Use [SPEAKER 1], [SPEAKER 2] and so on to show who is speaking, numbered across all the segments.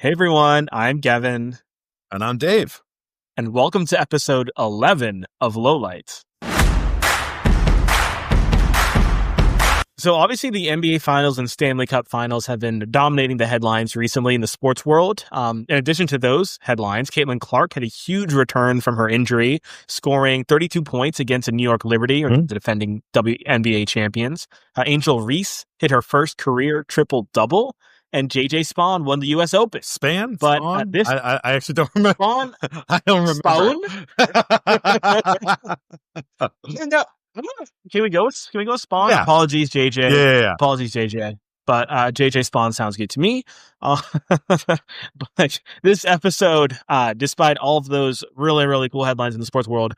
[SPEAKER 1] Hey everyone, I'm Gevin,
[SPEAKER 2] And I'm Dave.
[SPEAKER 1] and welcome to episode 11 of Lowlights. So obviously the NBA Finals and Stanley Cup Finals have been dominating the headlines recently in the sports world. In addition to those headlines, Caitlin Clark had a huge return from her injury, scoring 32 points against the New York Liberty, or the defending WNBA champions. Angel Reese hit her first career triple-double, and JJ Spawn won the U.S. Open.
[SPEAKER 2] Spawn? I actually don't remember.
[SPEAKER 1] Spawn?
[SPEAKER 2] I don't remember.
[SPEAKER 1] No. Can we go Spawn?
[SPEAKER 2] Yeah.
[SPEAKER 1] Apologies, JJ.
[SPEAKER 2] Yeah.
[SPEAKER 1] Apologies, JJ. But JJ Spawn sounds good to me. But this episode, despite all of those really, really cool headlines in the sports world,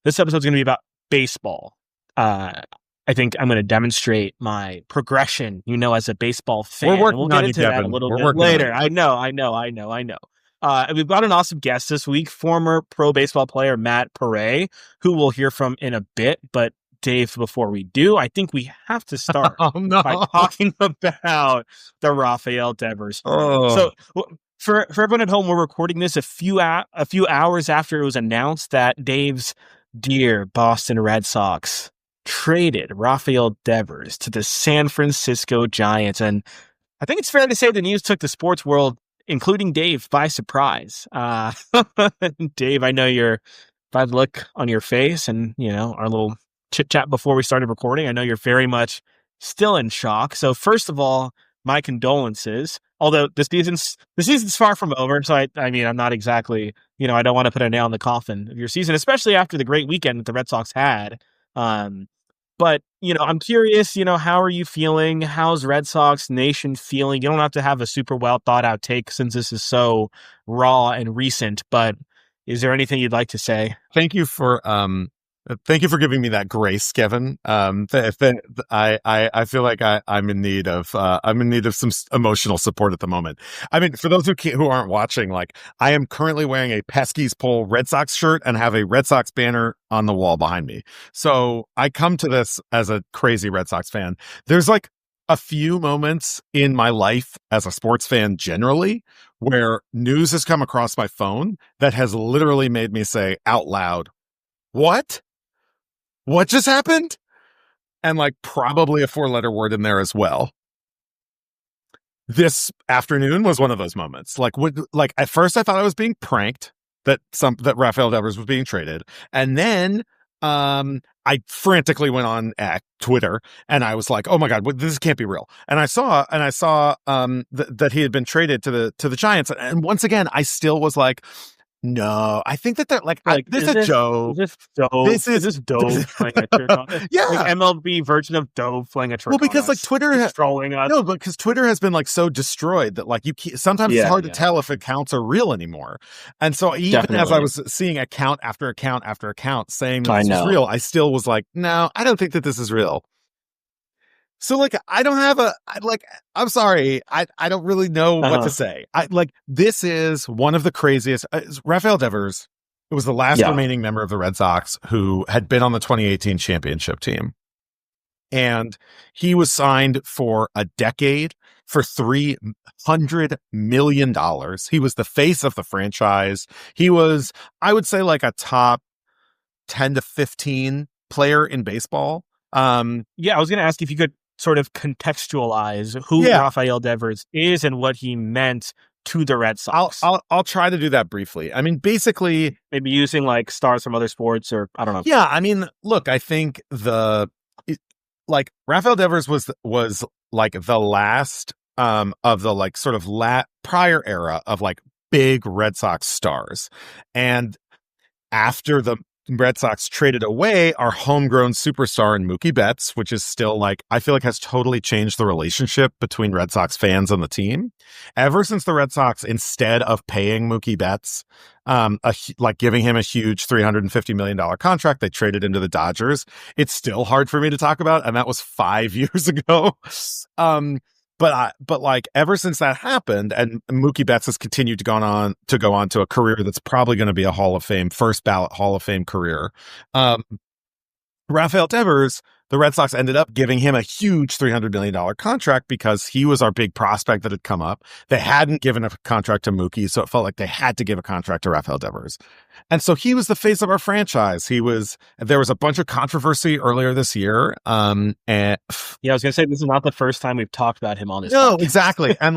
[SPEAKER 1] this episode is going to be about baseball. I think I'm going to demonstrate my progression, as a baseball fan.
[SPEAKER 2] We're working
[SPEAKER 1] we'll get
[SPEAKER 2] on
[SPEAKER 1] into
[SPEAKER 2] you,
[SPEAKER 1] that
[SPEAKER 2] Gavin.
[SPEAKER 1] a little
[SPEAKER 2] We're
[SPEAKER 1] bit
[SPEAKER 2] working
[SPEAKER 1] later.
[SPEAKER 2] on you.
[SPEAKER 1] I know. And we've got an awesome guest this week, former pro baseball player Matt Paré, who we'll hear from in a bit. But Dave, before we do, I think we have to start by talking about the Rafael Devers. So for everyone at home, we're recording this a few hours after it was announced that Dave's dear Boston Red Sox traded Rafael Devers to the San Francisco Giants. And I think it's fair to say the news took the sports world, including Dave, by surprise. Dave, I know by the look on your face and, our little chit chat before we started recording, I know you're very much still in shock. So first of all, my condolences. Although the season's far from over, so I'm not exactly, I don't want to put a nail in the coffin of your season, especially after the great weekend that the Red Sox had. But, I'm curious, how are you feeling? How's Red Sox Nation feeling? You don't have to have a super well thought out take since this is so raw and recent, but is there anything you'd like to say?
[SPEAKER 2] Thank you for giving me that grace, Kevin. I feel like I'm in need of some emotional support at the moment. I mean, for those who aren't watching, I am currently wearing a Pesky's Pole Red Sox shirt and have a Red Sox banner on the wall behind me. So I come to this as a crazy Red Sox fan. There's a few moments in my life as a sports fan generally where news has come across my phone that has literally made me say out loud, "What? What just happened?" And probably a 4-letter word in there as well. This afternoon was one of those moments. At first I thought I was being pranked that Rafael Devers was being traded. And then I frantically went on Twitter and I was like, "Oh my God, this can't be real." And I saw that he had been traded to the Giants. And once again, I still was like, no, I think that they're this is a joke.
[SPEAKER 1] Is this Dove playing a trick on us?
[SPEAKER 2] Yeah.
[SPEAKER 1] MLB version of Dove playing a trick
[SPEAKER 2] Well, because
[SPEAKER 1] on us.
[SPEAKER 2] Twitter has
[SPEAKER 1] trolling us.
[SPEAKER 2] No, because Twitter has been so destroyed that you can't, sometimes it's hard to tell if accounts are real anymore. And so even as I was seeing account after account after account saying that this was real, I still was like, no, I don't think that this is real. So I don't have I'm sorry. I don't really know what to say. This is one of the craziest. Rafael Devers, it was the last remaining member of the Red Sox who had been on the 2018 championship team. And he was signed for a decade for $300 million. He was the face of the franchise. He was, I would say, a top 10 to 15 player in baseball.
[SPEAKER 1] I was going to ask if you could sort of contextualize who Rafael Devers is and what he meant to the Red Sox.
[SPEAKER 2] I'll try to do that briefly. I mean, basically,
[SPEAKER 1] maybe using stars from other sports, or I don't know.
[SPEAKER 2] Yeah, I mean, look, I think Rafael Devers was the last of the sort of prior era of big Red Sox stars, and after the Red Sox traded away our homegrown superstar in Mookie Betts, which is still I feel has totally changed the relationship between Red Sox fans and the team. Ever since the Red Sox, instead of paying Mookie Betts, giving him a huge $350 million contract, they traded him to the Dodgers. It's still hard for me to talk about, and that was 5 years ago. But ever since that happened, and Mookie Betts has continued to go on to a career that's probably going to be a Hall of Fame, first ballot Hall of Fame career. Rafael Devers the Red Sox ended up giving him a huge $300 million contract because he was our big prospect that had come up. They hadn't given a contract to Mookie, so it felt like they had to give a contract to Rafael Devers. And so he was the face of our franchise. There was a bunch of controversy earlier this year. And
[SPEAKER 1] I was going to say, this is not the first time we've talked about him on this.
[SPEAKER 2] No, exactly. And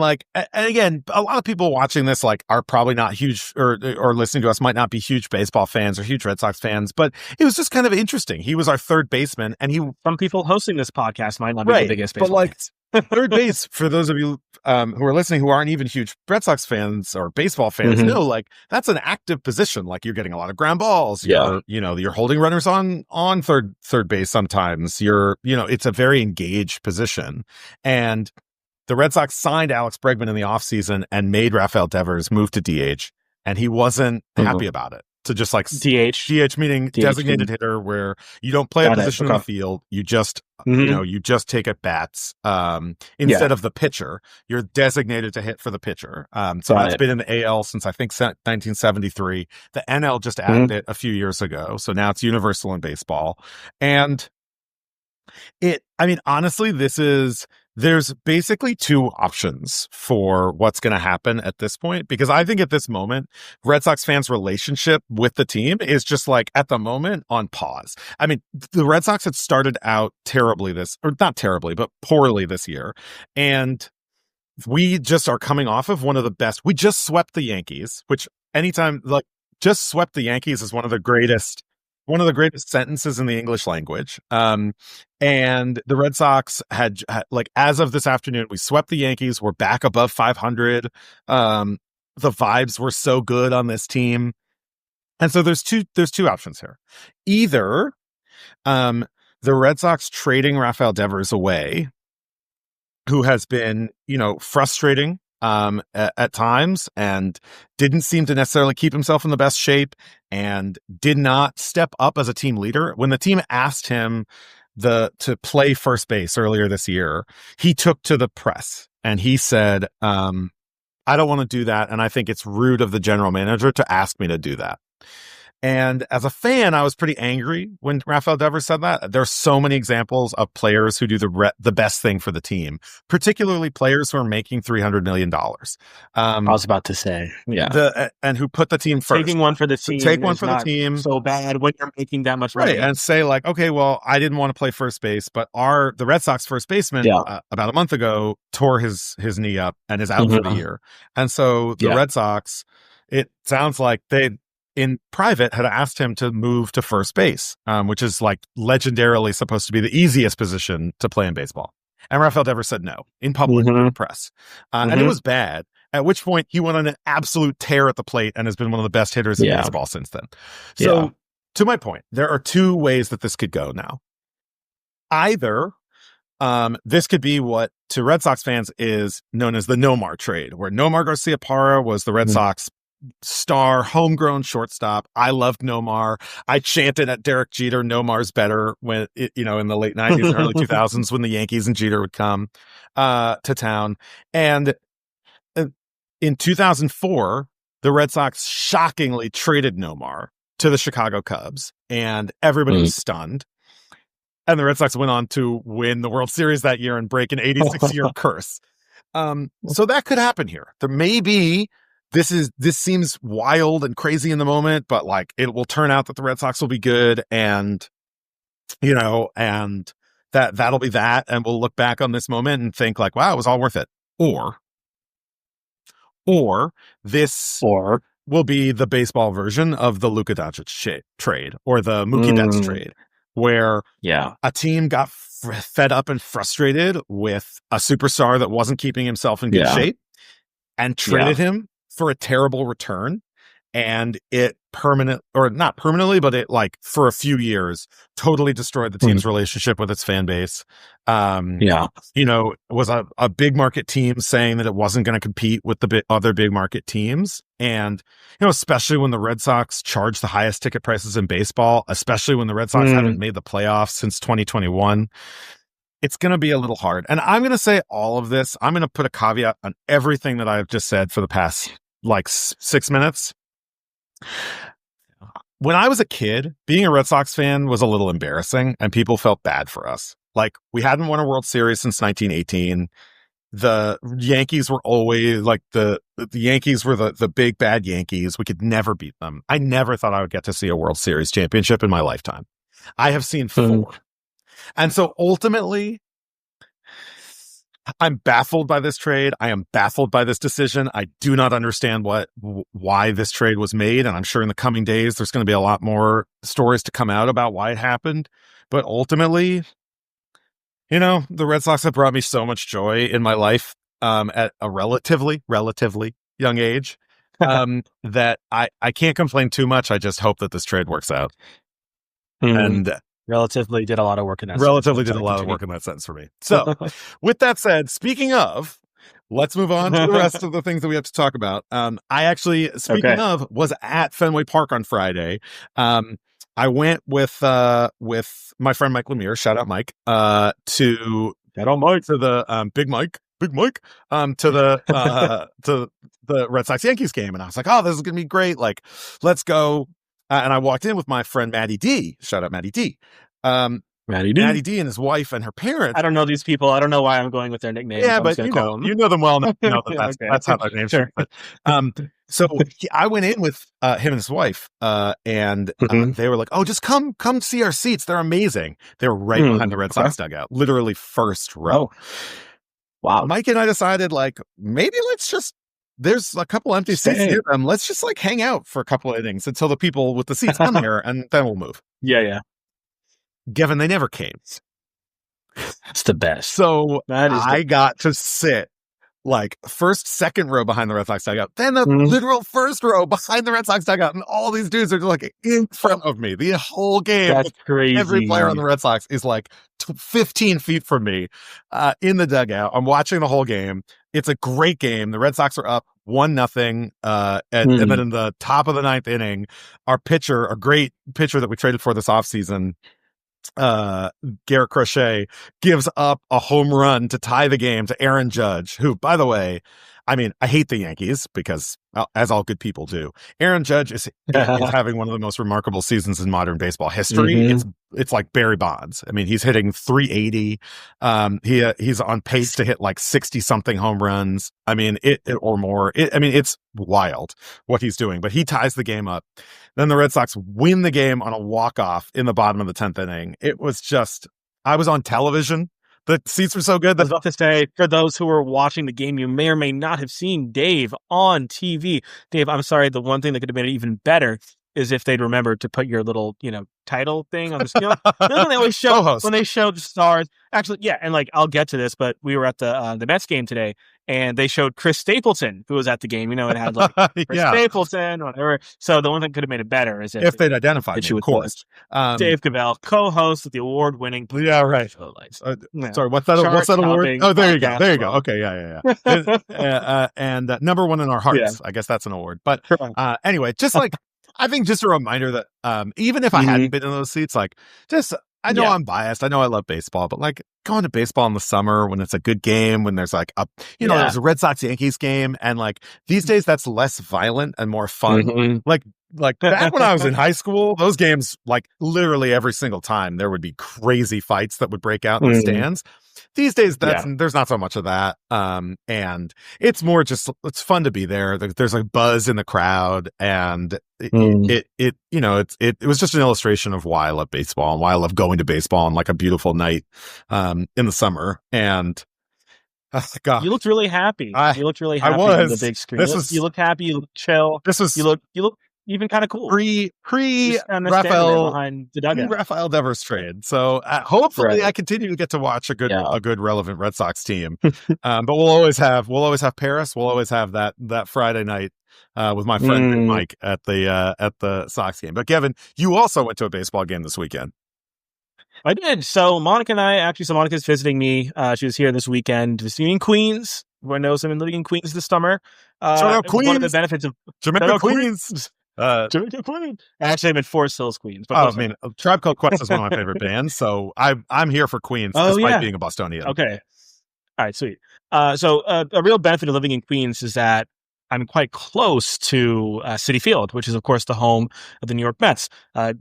[SPEAKER 2] again, a lot of people watching this, are probably not huge or listening to us might not be huge baseball fans or huge Red Sox fans, but it was just kind of interesting. He was our third baseman, and
[SPEAKER 1] some people hosting this podcast might not be the biggest baseball fans.
[SPEAKER 2] Third base, for those of you who are listening who aren't even huge Red Sox fans or baseball fans, know that's an active position. You're getting a lot of ground balls. You're holding runners on third base sometimes. It's a very engaged position. And the Red Sox signed Alex Bregman in the offseason and made Rafael Devers move to DH, and he wasn't happy about it. So just DH meaning designated hitter, where you don't play a position in the field. You just, you just take at bats. Instead of the pitcher, you're designated to hit for the pitcher. So that's been in the AL since I think 1973. The NL just added it a few years ago. So now it's universal in baseball. And honestly, there's basically two options for what's going to happen at this point, because I think at this moment, Red Sox fans' relationship with the team is just at the moment on pause. The Red Sox had started out not terribly, but poorly this year. And we just are coming off of one of the best. We just swept the Yankees, which just swept the Yankees is one of the greatest sentences in the English language. And the Red Sox had as of this afternoon, we swept the Yankees. We're back above 500. The vibes were so good on this team. And so there's two options here. Either the Red Sox trading Rafael Devers away, who has been, frustrating at times and didn't seem to necessarily keep himself in the best shape and did not step up as a team leader. When the team asked him to play first base earlier this year, he took to the press and he said, I don't want to do that. And I think it's rude of the general manager to ask me to do that. And as a fan, I was pretty angry when Rafael Devers said that. There are so many examples of players who do the best thing for the team, particularly players who are making $300 million.
[SPEAKER 1] I was about to say,
[SPEAKER 2] and who put the team first.
[SPEAKER 1] Taking one for the team.
[SPEAKER 2] Take one for the team.
[SPEAKER 1] So bad when you're making that much money.
[SPEAKER 2] Right. And say okay, well, I didn't want to play first base, but the Red Sox first baseman about a month ago tore his knee up and is out for the year. And so the Red Sox, it sounds like they, in private, had asked him to move to first base, which is legendarily supposed to be the easiest position to play in baseball. And Rafael Devers said no in public in the press. And it was bad, at which point he went on an absolute tear at the plate and has been one of the best hitters in baseball since then. So to my point, there are two ways that this could go now. Either this could be what to Red Sox fans is known as the Nomar trade, where Nomar Garciaparra was the Red Sox star homegrown shortstop. I loved Nomar. I chanted at Derek Jeter, Nomar's better, when in the late 90s and early 2000s when the Yankees and Jeter would come to town. And in 2004, the Red Sox shockingly traded Nomar to the Chicago Cubs, and everybody was stunned. And the Red Sox went on to win the World Series that year and break an 86-year curse. So that could happen here. There may be. This seems wild and crazy in the moment, but it will turn out that the Red Sox will be good, and and that'll be that, and we'll look back on this moment and think wow, it was all worth it. Or this will be the baseball version of the Luka Doncic trade or the Mookie Betts trade, where a team got fed up and frustrated with a superstar that wasn't keeping himself in good shape and traded him for a terrible return, and it not permanently, but it for a few years totally destroyed the team's relationship with its fan base. It was a big market team saying that it wasn't going to compete with the other big market teams. And, especially when the Red Sox charge the highest ticket prices in baseball, especially when the Red Sox haven't made the playoffs since 2021. It's going to be a little hard. And I'm going to say all of this. I'm going to put a caveat on everything that I've just said for the past 6 minutes. when I was a kid, being a Red Sox fan was a little embarrassing, and people felt bad for us. Like, we hadn't won a World Series since 1918. The Yankees were always like the Yankees were the big bad Yankees. We could never beat them. I never thought I would get to see a World Series championship in my lifetime. I have seen 4. And so ultimately, I'm baffled by this trade. I am baffled by this decision. I do not understand why this trade was made. And I'm sure in the coming days, there's going to be a lot more stories to come out about why it happened. But ultimately, the Red Sox have brought me so much joy in my life at a relatively young age that I can't complain too much. I just hope that this trade works out. And
[SPEAKER 1] relatively did a lot of work in that
[SPEAKER 2] sentence for me. So with that said, speaking of, let's move on to the rest of the things that we have to talk about. I actually, was at Fenway Park on Friday. I went with my friend Mike Lemire, shout out Mike, to the Big Mike, to the Red Sox Yankees game, and I was like, oh, this is gonna be great. Like, let's go. And I walked in with my friend Maddie D. Shout out Maddie D. Maddie D and his wife and her parents.
[SPEAKER 1] I don't know these people. I don't know why I'm going with their nicknames.
[SPEAKER 2] Yeah, but you know them well enough. That's how their names are. So I went in with him and his wife, and they were like, "Oh, just come see our seats. They're amazing." They were right behind the Red Sox dugout, literally first row.
[SPEAKER 1] Oh. Wow.
[SPEAKER 2] Mike and I decided, like, maybe let's just. There's a couple empty seats near them. Let's just like hang out for a couple of innings until the people with the seats come here, and then we'll move.
[SPEAKER 1] Yeah.
[SPEAKER 2] Gevin, they never came.
[SPEAKER 1] It's the best.
[SPEAKER 2] So I got to sit like second row behind the Red Sox dugout, then the literal first row behind the Red Sox dugout, and all these dudes are just like in front of me the whole game.
[SPEAKER 1] That's crazy.
[SPEAKER 2] Every player on the Red Sox is like 15 feet from me in the dugout. I'm watching the whole game. It's a great game. The Red Sox are up 1-0. And then in the top of the 9th inning, our pitcher, a great pitcher that we traded for this offseason, Garrett Crochet, gives up a home run to tie the game to Aaron Judge, who, by the way, I mean, I hate the Yankees because, as all good people do, Aaron Judge is having one of the most remarkable seasons in modern baseball history. It's like Barry Bonds. I mean, he's hitting 380. He's on pace to hit like 60-something home runs. I mean, or more. It's wild what he's doing. But he ties the game up. Then the Red Sox win the game on a walk-off in the bottom of the 10th inning. It was just, I was on television. The seats were so good.
[SPEAKER 1] I was about to say, for those who were watching the game, you may or may not have seen Dave on TV. Dave, I'm sorry, the one thing that could have made it even better is if they'd remembered to put your little, title thing on the screen. When they always show, when they showed the stars. Actually, yeah, and like, I'll get to this, but we were at the Mets game today, and they showed Chris Stapleton, who was at the game. It had like Chris Stapleton, whatever. So the one thing could have made it better is
[SPEAKER 2] if they'd identified me, of course.
[SPEAKER 1] Dave Cavell, co-host with the award-winning.
[SPEAKER 2] Yeah, right. Sorry, what's that award? Oh, there you go. There you go. Okay, yeah. And number one in our hearts. Yeah. I guess that's an award. But anyway, just like, I think just a reminder that even if I hadn't been in those seats, like, just, I know I'm biased. I know I love baseball, but like going to baseball in the summer when it's a good game, when there's like there's a Red Sox Yankees game, and like these days that's less violent and more fun. Like back when I was in high school, those games, like literally every single time there would be crazy fights that would break out in the stands. These days, there's not so much of that, and it's more just, it's fun to be there. There's a buzz in the crowd, and it was just an illustration of why I love baseball and why I love going to baseball on like a beautiful night in the summer. And God,
[SPEAKER 1] you looked really happy. You looked really happy on the big screen. You look happy. You look chill. You look even kind of cool.
[SPEAKER 2] Pre Rafael Devers trade. So hopefully I continue to get to watch a good relevant Red Sox team. But we'll always have Paris. We'll always have that Friday night with my friend Mike at the Sox game. But Gevin, you also went to a baseball game this weekend.
[SPEAKER 1] I did. So Monica's visiting me. She was here this weekend visiting in Queens. Everyone knows I'm living in Queens this summer.
[SPEAKER 2] Queens.
[SPEAKER 1] One of the benefits of
[SPEAKER 2] Jamaica, Queens.
[SPEAKER 1] Jamaica, Queens. Actually, I'm in Forest Hills, Queens.
[SPEAKER 2] But Tribe Called Quest is one of my favorite bands, so I'm here for Queens despite being a Bostonian.
[SPEAKER 1] Okay. All right, sweet. So a real benefit of living in Queens is that I'm quite close to Citi Field, which is, of course, the home of the New York Mets.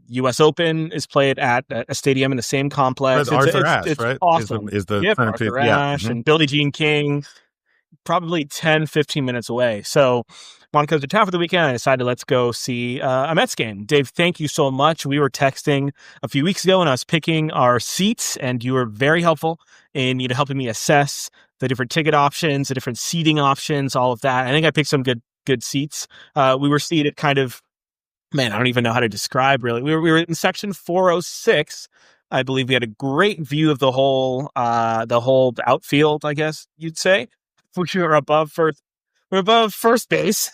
[SPEAKER 1] U.S. Open is played at a stadium in the same complex.
[SPEAKER 2] With Arthur Ashe, right?
[SPEAKER 1] Awesome.
[SPEAKER 2] Is the
[SPEAKER 1] yep, Arthur Ashe and Billie Jean King, probably 10, 15 minutes away. So Monaco's to town for the weekend. I decided let's go see a Mets game. Dave, thank you so much. We were texting a few weeks ago, and I was picking our seats, and you were very helpful in helping me assess the different ticket options, the different seating options, all of that. I think I picked some good seats. We were seated kind of, man, I don't even know how to describe really. We were in section 406. I believe we had a great view of the whole outfield, I guess you'd say. We were above first base,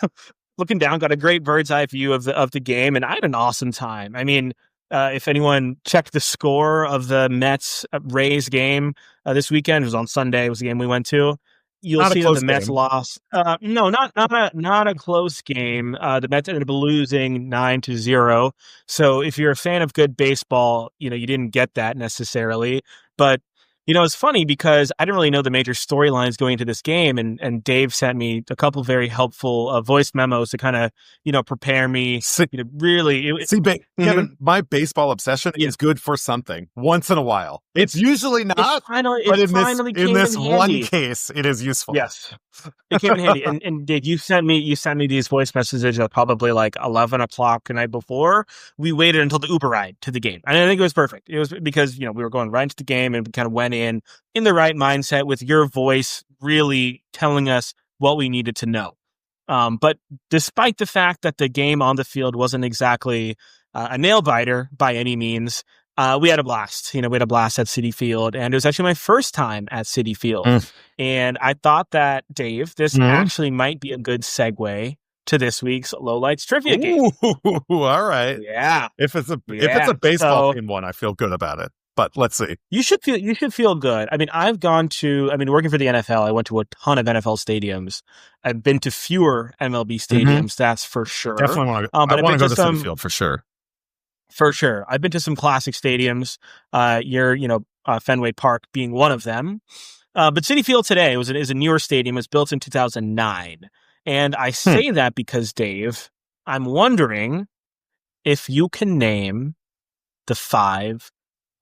[SPEAKER 1] looking down, got a great bird's eye view of the game, and I had an awesome time. I mean, if anyone checked the score of the Mets Rays game this weekend, it was on Sunday. It was the game we went to. You'll see that the Mets lost. No, not a close game. The Mets ended up losing 9-0. So if you're a fan of good baseball, you didn't get that necessarily. But it's funny because I didn't really know the major storylines going into this game, and Dave sent me a couple of very helpful voice memos to kind of prepare me.
[SPEAKER 2] Gevin, my baseball obsession is good for something once in a while. It's usually not, but in this one case, it is useful.
[SPEAKER 1] Yes, it came in handy. And Dave, you sent me these voice messages at probably like 11 o'clock the night before. We waited until the Uber ride to the game, and I think it was perfect. It was because we were going right into the game, and we kind of went in the right mindset with your voice really telling us what we needed to know. But despite the fact that the game on the field wasn't exactly a nail biter by any means, we had a blast. We had a blast at Citi Field, and it was actually my first time at Citi Field. And I thought that, Dave, this actually might be a good segue to this week's Lowlights trivia game.
[SPEAKER 2] All right.
[SPEAKER 1] Yeah.
[SPEAKER 2] If it's a baseball themed one, I feel good about it. But let's see.
[SPEAKER 1] You should feel good. I mean, working for the NFL, I went to a ton of NFL stadiums. I've been to fewer MLB stadiums, that's for sure.
[SPEAKER 2] Definitely want to I want to go to Citi Field for sure.
[SPEAKER 1] For sure. I've been to some classic stadiums, Fenway Park being one of them. But Citi Field today is a newer stadium. It was built in 2009. And I say that because, Dave, I'm wondering if you can name the 5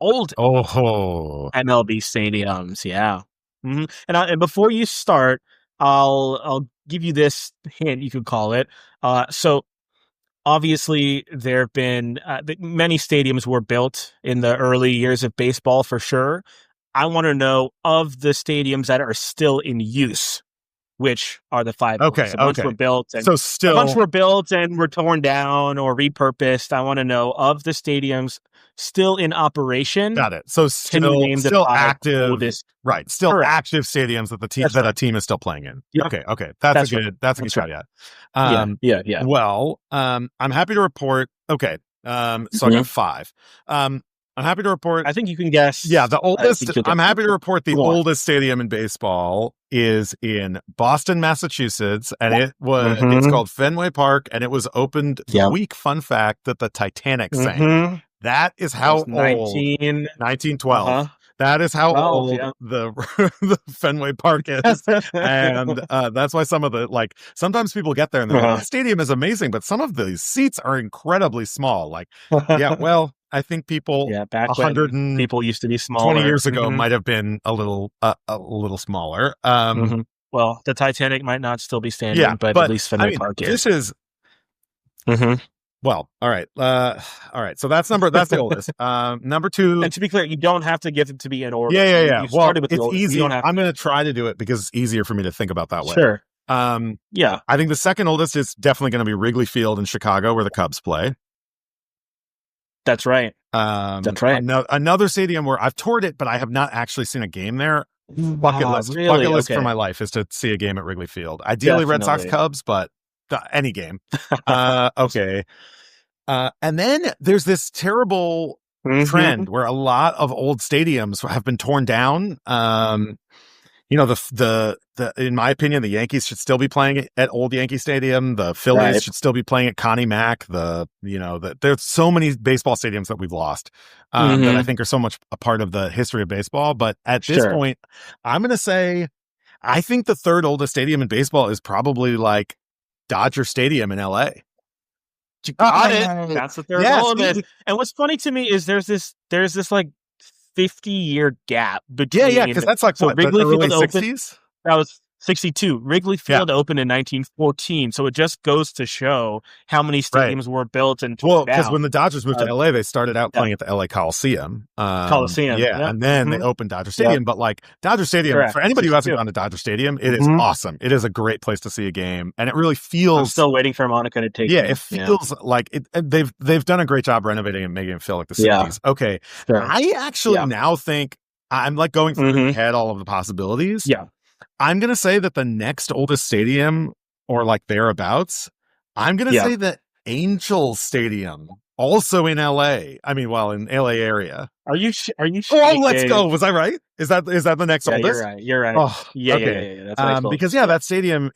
[SPEAKER 1] old MLB stadiums. Yeah. And before you start, I'll give you this hint, you could call it. So obviously there have been many stadiums were built in the early years of baseball for sure. I want to know of the stadiums that are still in use, which are the 5 ones. A bunch were built and a bunch were built and were torn down or repurposed. I want to know of the stadiums still in operation.
[SPEAKER 2] Got it. So still active, right? Still correct. Active stadiums that a team is still playing in. Yep. Okay. That's a good caveat.
[SPEAKER 1] Yeah.
[SPEAKER 2] Well, I'm happy to report. Okay. So I got 5. I'm happy to report.
[SPEAKER 1] I think you can guess.
[SPEAKER 2] Yeah, the oldest. I'm happy to report the oldest stadium in baseball is in Boston, Massachusetts, and it's called Fenway Park, and it was opened the week. Fun fact that the Titanic sank. That is how old. 1912. That is how old the Fenway Park is. And that's why some of the, sometimes people get there and they're like, the stadium is amazing, but some of the seats are incredibly small. I think people
[SPEAKER 1] back 100 when people used to be smaller.
[SPEAKER 2] 20 years ago might have been a little smaller.
[SPEAKER 1] Well, the Titanic might not still be standing, but at least Fenway Park is.
[SPEAKER 2] This is... Well, all right. So that's the oldest. Number 2.
[SPEAKER 1] And to be clear, you don't have to give it to be in order.
[SPEAKER 2] Yeah. It's easy. I'm going to try to do it because it's easier for me to think about that way.
[SPEAKER 1] Sure.
[SPEAKER 2] I think the second oldest is definitely going to be Wrigley Field in Chicago, where the Cubs play.
[SPEAKER 1] That's right.
[SPEAKER 2] Another stadium where I've toured it, but I have not actually seen a game there. Bucket list for my life is to see a game at Wrigley Field. Ideally, Red Sox, Cubs, but any game. Okay. And then there's this terrible trend where a lot of old stadiums have been torn down. In my opinion, the Yankees should still be playing at Old Yankee Stadium. The Phillies should still be playing at Connie Mack. There's so many baseball stadiums that we've lost that I think are so much a part of the history of baseball. But at this point, I'm going to say, I think the third oldest stadium in baseball is probably Dodger Stadium in LA.
[SPEAKER 1] You got it. That's the third element. And what's funny to me is there's this like 50-year gap between.
[SPEAKER 2] Yeah, because that's like what,
[SPEAKER 1] Wrigley
[SPEAKER 2] the early
[SPEAKER 1] Field
[SPEAKER 2] 60s?
[SPEAKER 1] That was 62. Wrigley Field opened in 1914. So it just goes to show how many stadiums were built and
[SPEAKER 2] because when the Dodgers moved to LA, they started out playing at the LA Coliseum. And then they opened Dodger Stadium. But like Dodger Stadium, for anybody who hasn't gone to Dodger Stadium, it is awesome. It is a great place to see a game, and it really feels.
[SPEAKER 1] I'm still waiting for Monica to take.
[SPEAKER 2] It feels like it. They've done a great job renovating and making it feel like the 60s. Okay, I actually now think I'm like going through in my head all of the possibilities. I'm going to say that the next oldest stadium, or like thereabouts, I'm going to say that Angels Stadium, also in LA. I mean, in LA area.
[SPEAKER 1] Are you
[SPEAKER 2] Oh, let's go. Was I right? Is that the next oldest?
[SPEAKER 1] You're right.
[SPEAKER 2] Oh,
[SPEAKER 1] okay. That's nice
[SPEAKER 2] because that stadium,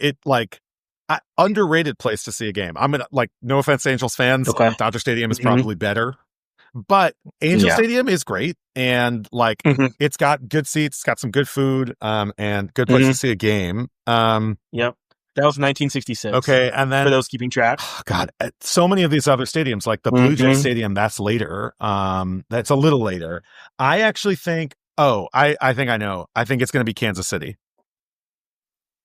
[SPEAKER 2] underrated place to see a game. I'm going to no offense to Angels fans. Dodger Stadium is probably better. But Angel Stadium is great, and it's got good seats, it's got some good food, and good place to see a game.
[SPEAKER 1] That was 1966.
[SPEAKER 2] Okay, and then
[SPEAKER 1] for those keeping track,
[SPEAKER 2] God, so many of these other stadiums, like the Blue Jay Stadium, that's later. That's a little later. I actually think. I think I know. I think it's going to be Kansas City.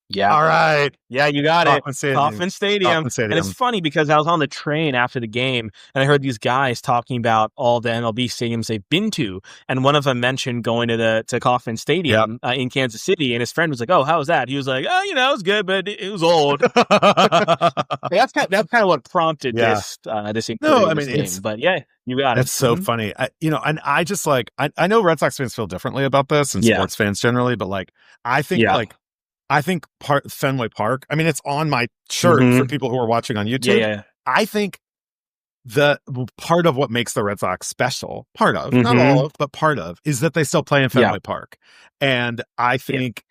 [SPEAKER 1] Yeah.
[SPEAKER 2] All right.
[SPEAKER 1] Yeah, you got it.
[SPEAKER 2] Kauffman Stadium.
[SPEAKER 1] And it's funny because I was on the train after the game and I heard these guys talking about all the MLB stadiums they've been to. And one of them mentioned going to Kauffman Stadium in Kansas City. And his friend was like, "Oh, how was that?" He was like, "Oh, it was good, but it was old." That's kind of what prompted this.
[SPEAKER 2] No, I mean,
[SPEAKER 1] game. But you got it.
[SPEAKER 2] It's so funny. And I just I know Red Sox fans feel differently about this and sports fans generally, but I think Fenway Park. I mean, it's on my shirt for people who are watching on YouTube.
[SPEAKER 1] Yeah.
[SPEAKER 2] I think the part of what makes the Red Sox special, not all of, but part of, is that they still play in Fenway Park. And I think,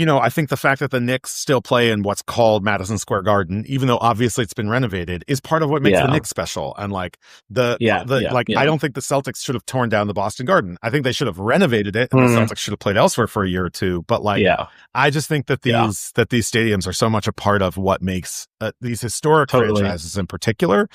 [SPEAKER 2] I think the fact that the Knicks still play in what's called Madison Square Garden, even though obviously it's been renovated, is part of what makes the Knicks special. And I don't think the Celtics should have torn down the Boston Garden. I think they should have renovated it, and the Celtics should have played elsewhere for a year or two. But I just think that these stadiums are so much a part of what makes these historic franchises in particular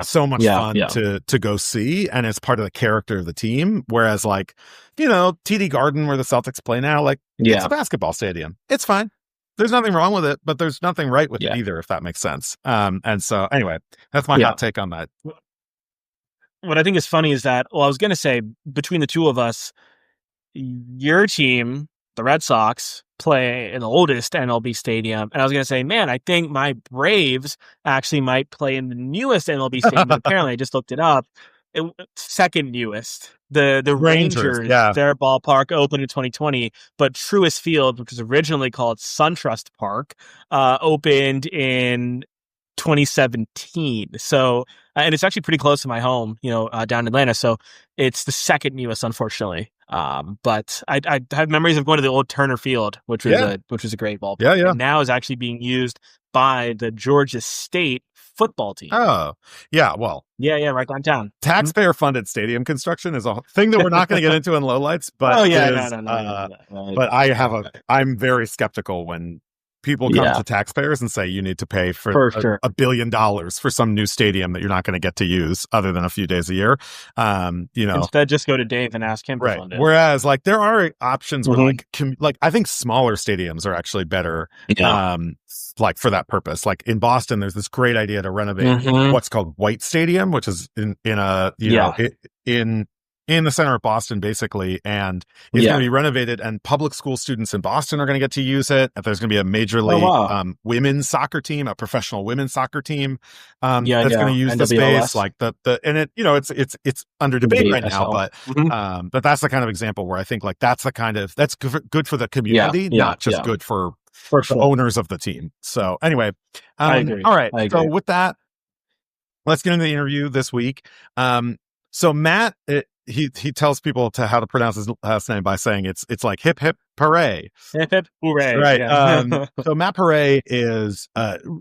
[SPEAKER 2] so much fun to go see, and it's part of the character of the team. Whereas TD Garden, where the Celtics play now, it's a basketball stadium. It's fine. There's nothing wrong with it, but there's nothing right with it either, if that makes sense. And so anyway, that's my hot take on that.
[SPEAKER 1] What I think is funny is that, I was going to say, between the two of us, your team, the Red Sox, play in the oldest MLB stadium. And I was going to say, man, I think my Braves actually might play in the newest MLB stadium. But apparently, I just looked it up. Second newest. The Rangers, their ballpark opened in 2020, but Truist Field, which was originally called SunTrust Park, opened in 2017. So, and it's actually pretty close to my home, down in Atlanta. So it's the second newest, unfortunately. But I have memories of going to the old Turner Field, which was a great ballpark. And now is actually being used by the Georgia State football team.
[SPEAKER 2] Oh, yeah. Well,
[SPEAKER 1] right downtown.
[SPEAKER 2] Taxpayer funded stadium construction is a thing that we're not going to get into in Lowlights, but
[SPEAKER 1] no.
[SPEAKER 2] But I'm very skeptical when people come to taxpayers and say you need to pay for $1 billion for some new stadium that you're not going to get to use other than a few days a year.
[SPEAKER 1] Instead, just go to Dave and ask him to fund it.
[SPEAKER 2] Whereas there are options where I think smaller stadiums are actually better. For that purpose. Like in Boston, there's this great idea to renovate what's called White Stadium, which is in the center of Boston, basically, and it's going to be renovated, and public school students in Boston are going to get to use it. There's going to be a major league women's soccer team, a professional women's soccer team that's going to use the space. It's under debate right now, but that's the kind of example where I think that's good for the community, not just good for the owners of the team. So anyway,
[SPEAKER 1] I agree.
[SPEAKER 2] All right. So with that, let's get into the interview this week. So Matt, he tells people how to pronounce his last name by saying it's like hip hip hooray.
[SPEAKER 1] Hip hip hooray.
[SPEAKER 2] Right. Yeah. So Matt Paré is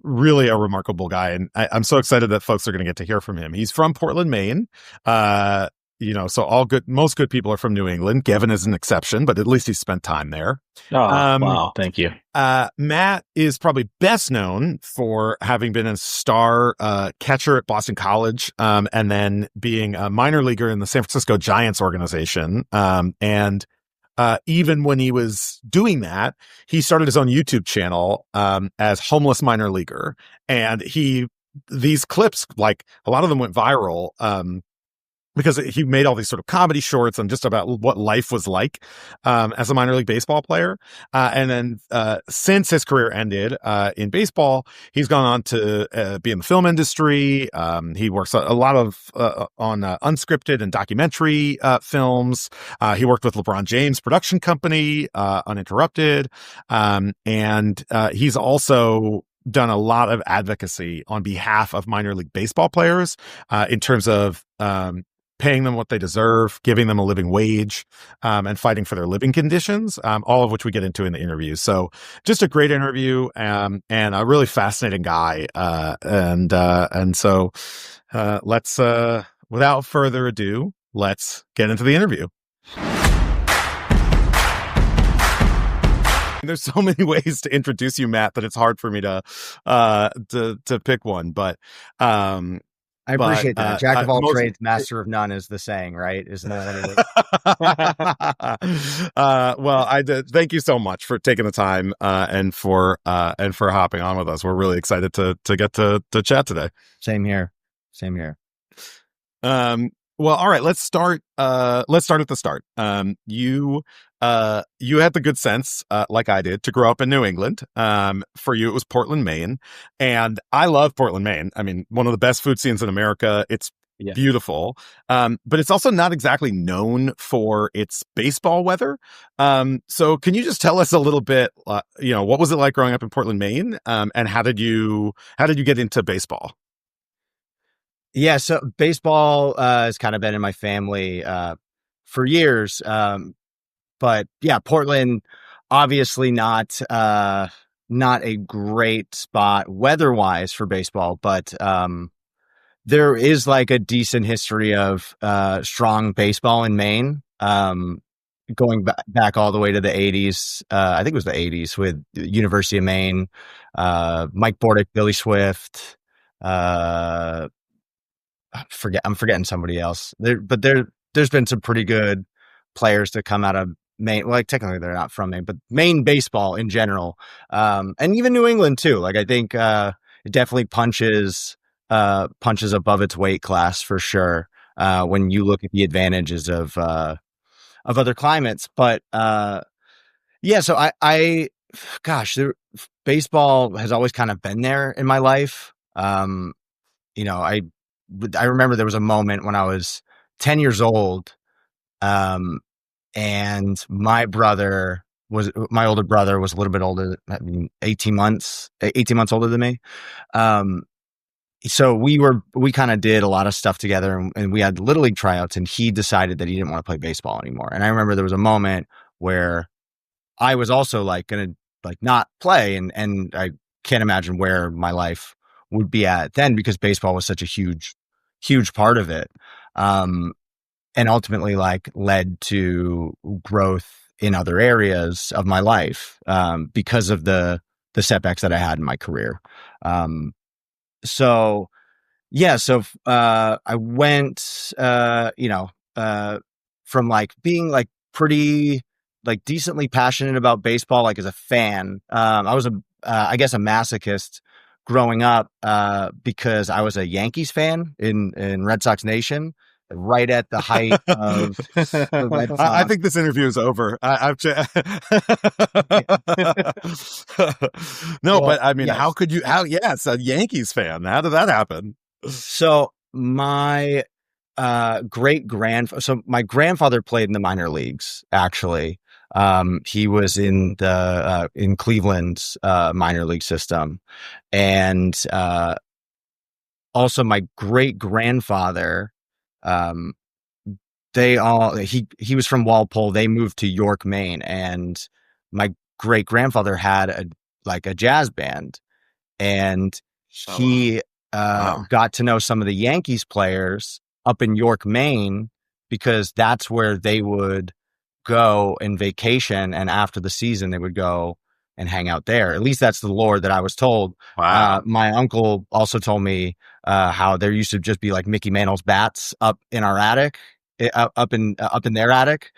[SPEAKER 2] really a remarkable guy, and I'm so excited that folks are going to get to hear from him. He's from Portland, Maine. so most good people are from New England. Gevin is an exception, but at least he spent time there.
[SPEAKER 3] Wow. Thank you.
[SPEAKER 2] Matt is probably best known for having been a star catcher at Boston College, and then being a minor leaguer in the San Francisco Giants organization. And even when he was doing that, he started his own YouTube channel as Homeless Minor Leaguer. And these clips, like a lot of them went viral, because he made all these sort of comedy shorts and just about what life was like as a minor league baseball player. And then since his career ended in baseball, he's gone on to be in the film industry. He works a lot on unscripted and documentary films. He worked with LeBron James' production company, Uninterrupted. And he's also done a lot of advocacy on behalf of minor league baseball players in terms of paying them what they deserve, giving them a living wage, and fighting for their living conditions, all of which we get into in the interview. So just a great interview, and a really fascinating guy. And so let's, without further ado, let's get into the interview. There's so many ways to introduce you, Matt, that it's hard for me to pick one, but
[SPEAKER 4] I appreciate that. Jack of all trades, master of none is the saying, right? Isn't that
[SPEAKER 2] what it is? Well, I did. Thank you so much for taking the time and for hopping on with us. We're really excited to get to chat today.
[SPEAKER 4] Same here.
[SPEAKER 2] Well, all right. Let's start at the start. You had the good sense, like I did, to grow up in New England. For you, it was Portland, Maine. And I love Portland, Maine. I mean, one of the best food scenes in America. It's beautiful. But it's also not exactly known for its baseball weather. So can you just tell us a little bit, what was it like growing up in Portland, Maine? And how did you get into baseball?
[SPEAKER 4] Yeah, so baseball has kind of been in my family for years. But yeah, Portland, obviously not a great spot weather-wise for baseball, but there is like a decent history of strong baseball in Maine, going back all the way to the 80s. I think it was the 80s with University of Maine, Mike Bordick, Billy Swift. I'm forgetting somebody else. There's been some pretty good players to come out of Maine. Well, like technically they're not from Maine, but Maine baseball in general, and even New England too. Like I think it definitely punches above its weight class for sure when you look at the advantages of other climates. But yeah, so baseball has always kind of been there in my life. I remember there was a moment when I was 10 years old, and my older brother was a little bit older, 18 months older than me. So we kind of did a lot of stuff together, and we had Little League tryouts, and he decided that he didn't want to play baseball anymore. And I remember there was a moment where I was also like going to like not play, and I can't imagine where my life would be at then, because baseball was such a huge part of it. And ultimately like led to growth in other areas of my life, because of the setbacks that I had in my career. So I went, from like being like pretty like decently passionate about baseball, like as a fan. I was I guess a masochist growing up, because I was a Yankees fan in Red Sox Nation, right at the height of the Red Sox.
[SPEAKER 2] I think this interview is over. No, but I mean, yes. It's a Yankees fan. How did that happen?
[SPEAKER 4] So my my grandfather played in the minor leagues, actually. He was in Cleveland's minor league system. And also my great grandfather, he was from Walpole. They moved to York, Maine, and my great grandfather had a jazz band, and he got to know some of the Yankees players up in York, Maine, because that's where they would go in vacation. And after the season, they would go and hang out there. At least that's the lore that I was told.
[SPEAKER 2] Wow.
[SPEAKER 4] My uncle also told me how there used to just be like Mickey Mantle's bats up in our attic, up in their attic,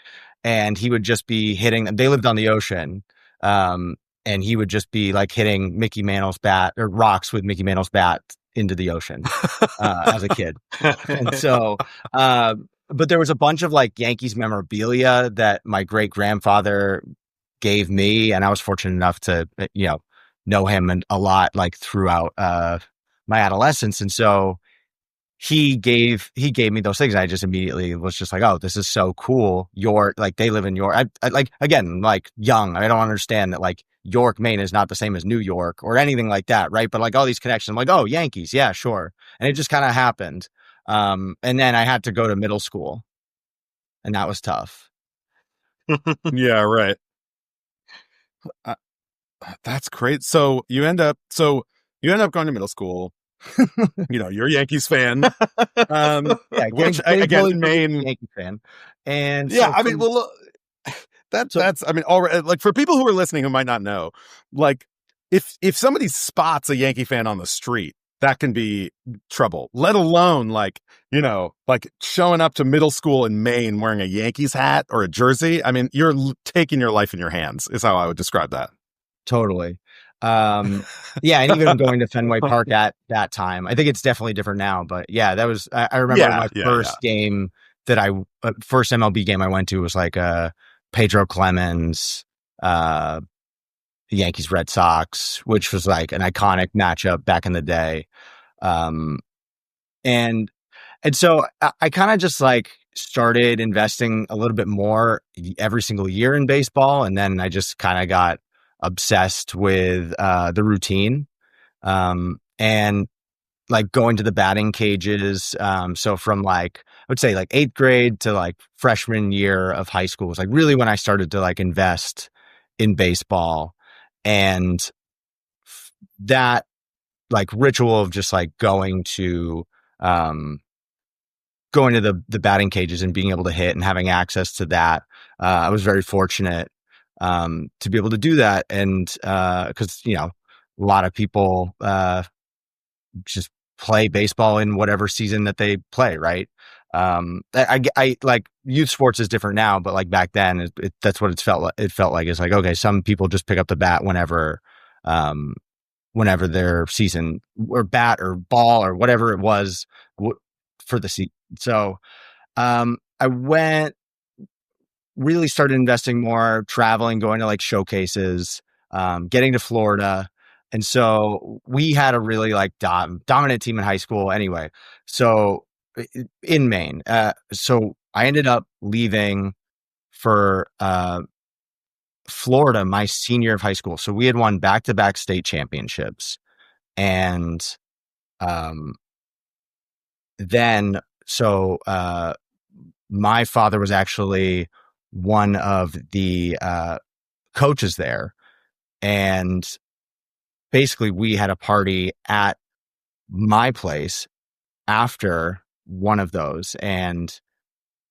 [SPEAKER 4] and he would just be hitting them. They lived on the ocean, and he would just be like hitting Mickey Mantle's bat or rocks with Mickey Mantle's bat into the ocean as a kid. And so, but there was a bunch of like Yankees memorabilia that my great grandfather gave me, and I was fortunate enough to, know him a lot like throughout my adolescence. And so he gave me those things. And I just immediately was just like, oh, this is so cool. York, like they live in York. I like, again, like young, I don't understand that like York, Maine is not the same as New York or anything like that. Right. But like all these connections, I'm like, oh, Yankees. Yeah, sure. And it just kind of happened. And then I had to go to middle school, and that was tough.
[SPEAKER 2] Yeah, right. That's great. So you end up going to middle school. You're a Yankees fan. Which again, Maine
[SPEAKER 4] Yankee fan. And
[SPEAKER 2] yeah, I mean, well, that's I mean, already, like for people who are listening who might not know, like if somebody spots a Yankee fan on the street, that can be trouble, let alone like showing up to middle school in Maine wearing a Yankees hat or a jersey. I mean, you're taking your life in your hands is how I would describe that.
[SPEAKER 4] Totally. Yeah. And even going to Fenway Park at that time, I think it's definitely different now, but yeah, that was, I remember my first game that first MLB game I went to was like, Pedro Clemens, the Yankees Red Sox, which was like an iconic matchup back in the day. And so I kind of just like started investing a little bit more every single year in baseball. And then I just kind of got obsessed with the routine, and like going to the batting cages. So from like, I would say like 8th grade to like freshman year of high school was like really when I started to like invest in baseball. And that like ritual of just like going to the batting cages and being able to hit and having access to that. I was very fortunate to be able to do that. And because, a lot of people just play baseball in whatever season that they play, right? I like youth sports is different now, but like back then, that's what it felt like. It felt like it's like, okay, some people just pick up the bat whenever their season or bat or ball or whatever it was for the season. So I really started investing more, traveling, going to like showcases, getting to Florida. And so we had a really like dominant team in high school anyway. So in Maine. So I ended up leaving for Florida my senior year of high school. So we had won back-to-back state championships. And then my father was actually one of the coaches there. And basically we had a party at my place after one of those. And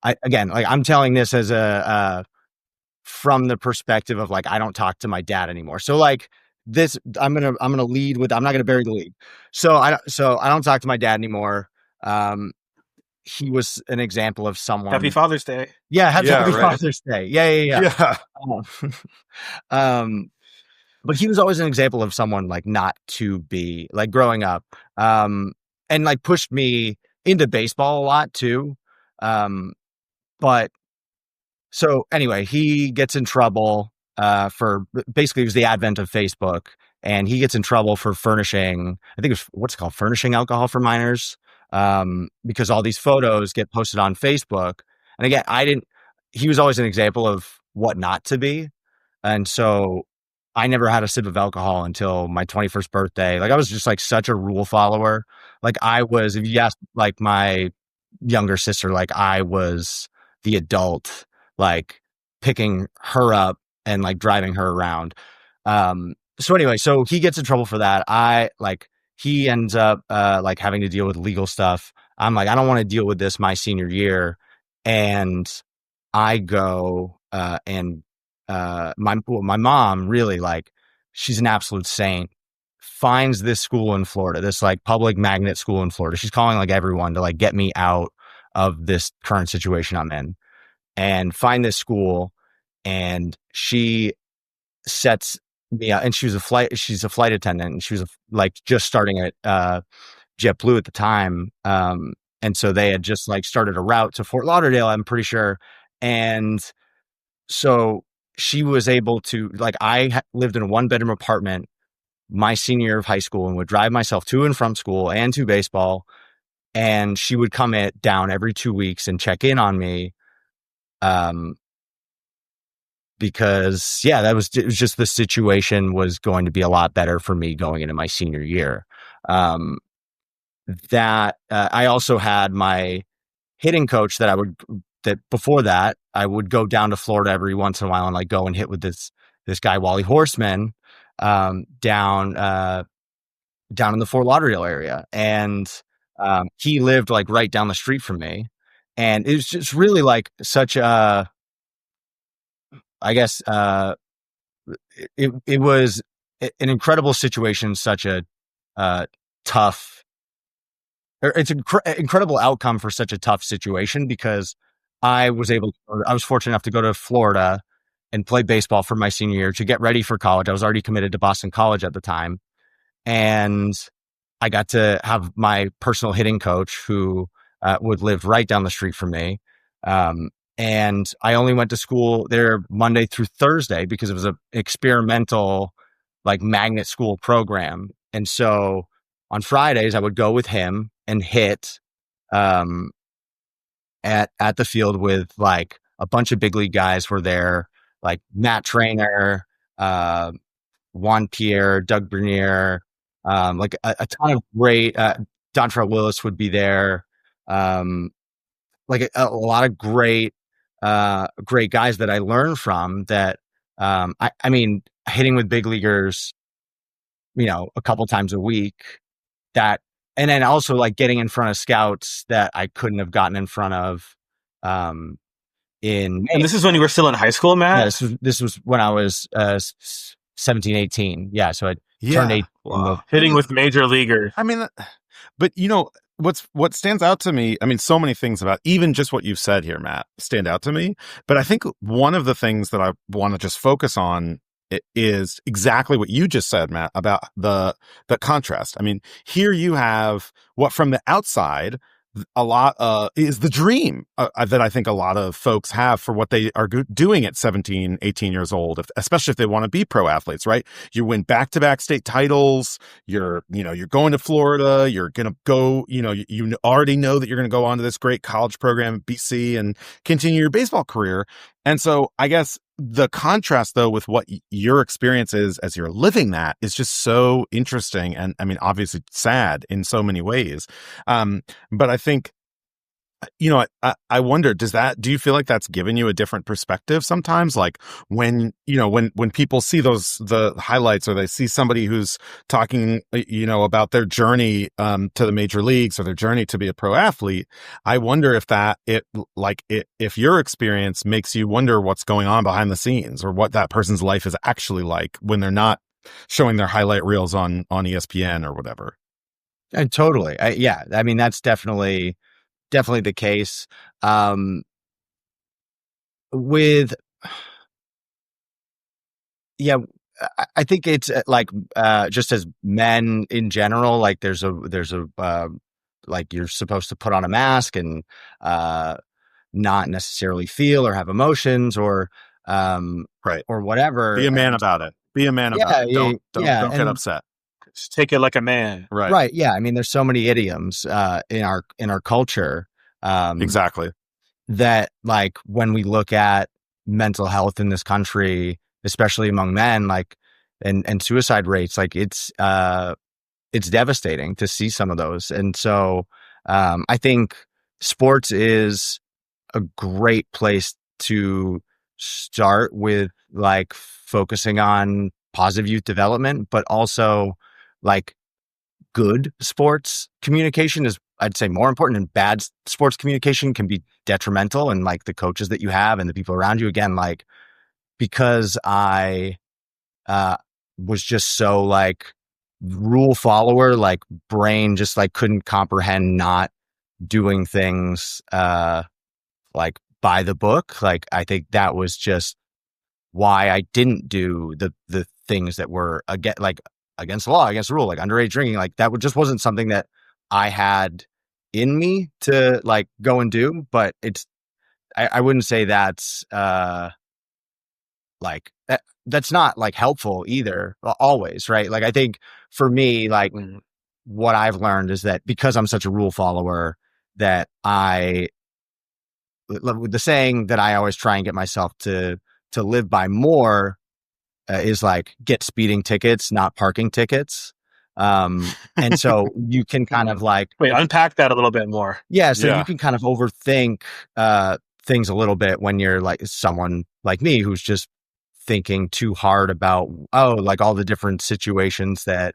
[SPEAKER 4] I'm telling this as from the perspective of like, I don't talk to my dad anymore. So like this, I'm going to lead with, I'm not going to bury the lead. So I don't talk to my dad anymore. He was an example of someone.
[SPEAKER 1] Happy Father's Day.
[SPEAKER 4] Yeah. Happy Father's Day. Yeah. But he was always an example of someone like not to be like growing up, and like pushed me into baseball a lot too. But so anyway, he gets in trouble for basically it was the advent of Facebook, and he gets in trouble for furnishing, I think it was what's it called, furnishing alcohol for minors, because all these photos get posted on Facebook. And again, he was always an example of what not to be. And so I never had a sip of alcohol until my 21st birthday. Like I was just like such a rule follower. Like I was, if you ask like my younger sister, like I was the adult, like picking her up and like driving her around. So anyway, so he gets in trouble for that. He ends up like having to deal with legal stuff. I'm like, I don't want to deal with this my senior year. And I go, and my mom really, like, she's an absolute saint, finds this school in Florida, this like public magnet school in Florida. She's calling like everyone to like get me out of this current situation I'm in, and find this school. And she sets me up, and she's a flight attendant, and she was like just starting at JetBlue at the time. And so they had just like started a route to Fort Lauderdale, I'm pretty sure. And so she was able to, like, I lived in a 1-bedroom apartment my senior year of high school and would drive myself to and from school and to baseball. And she would come down every 2 weeks and check in on me. Because it was just the situation was going to be a lot better for me going into my senior year. That I also had my hitting coach that before that I would go down to Florida every once in a while and like go and hit with this guy Wally Horseman down in the Fort Lauderdale area. And he lived like right down the street from me. And it was just really like such a, I guess, it was an incredible situation, such a tough, it's an incredible outcome for such a tough situation, because I was fortunate enough to go to Florida and play baseball for my senior year to get ready for college. I was already committed to Boston College at the time. And I got to have my personal hitting coach who would live right down the street from me. And I only went to school there Monday through Thursday because it was an experimental like magnet school program. And so on Fridays I would go with him and hit at the field with like a bunch of big league guys were there, like Matt Trainer, Juan Pierre, Doug Bernier, like a ton of great, Dontrell Willis would be there. Like a lot of great guys that I learned from that. I mean, hitting with big leaguers, a couple times a week, and then also like getting in front of scouts that I couldn't have gotten in front of,
[SPEAKER 1] and this is when you were still in high school, Matt?
[SPEAKER 4] Yeah, this was when I was 17, 18. Yeah. So I turned 18.
[SPEAKER 1] Wow. Hitting with major leaguers.
[SPEAKER 2] I mean, but what stands out to me, I mean, so many things about even just what you've said here, Matt, stand out to me. But I think one of the things that I want to just focus on is exactly what you just said, Matt, about the contrast. I mean, here you have what from the outside, a lot is the dream that I think a lot of folks have for what they are doing at 17, 18 years old, especially if they want to be pro athletes, right? You win back-to-back state titles. You're going to Florida. You're going to go, you already know that you're going to go on to this great college program at BC and continue your baseball career. And so I guess the contrast, though, with what your experience is as you're living that is just so interesting. And I mean, obviously sad in so many ways. But I think, I wonder, do you feel like that's given you a different perspective sometimes? Like when people see the highlights, or they see somebody who's talking, about their journey to the major leagues or their journey to be a pro athlete, I wonder if your experience makes you wonder what's going on behind the scenes, or what that person's life is actually like when they're not showing their highlight reels on ESPN or whatever.
[SPEAKER 4] And totally. Yeah. I mean, that's definitely the case. I think it's like, just as men in general, like there's a like you're supposed to put on a mask and, not necessarily feel or have emotions or,
[SPEAKER 2] right.
[SPEAKER 4] or whatever.
[SPEAKER 2] Be a man about it. Be a man about it. Don't get upset.
[SPEAKER 1] Just take it like a man.
[SPEAKER 2] Right.
[SPEAKER 4] Right. Yeah. I mean, there's so many idioms, in our culture.
[SPEAKER 2] Exactly.
[SPEAKER 4] That like when we look at mental health in this country, especially among men, like, and suicide rates, like it's devastating to see some of those. And so, I think sports is a great place to start with, like focusing on positive youth development, but also like good sports communication is I'd say more important, and bad sports communication can be detrimental, and like the coaches that you have and the people around you. Again, like, because I was just so like rule follower, like brain just like couldn't comprehend not doing things like by the book. Like, I think that was just why I didn't do the things that were against the law, against the rule, like underage drinking. Like, that just wasn't something that I had in me to like go and do. But I wouldn't say that's like that's not like helpful either always, right? Like, I think for me, like what I've learned is that because I'm such a rule follower, that the saying that I always try and get myself to live by more is like, get speeding tickets, not parking tickets. And so you can kind of like
[SPEAKER 1] unpack that a little bit more.
[SPEAKER 4] Yeah. So you can kind of overthink things a little bit when you're like someone like me who's just thinking too hard about, like all the different situations that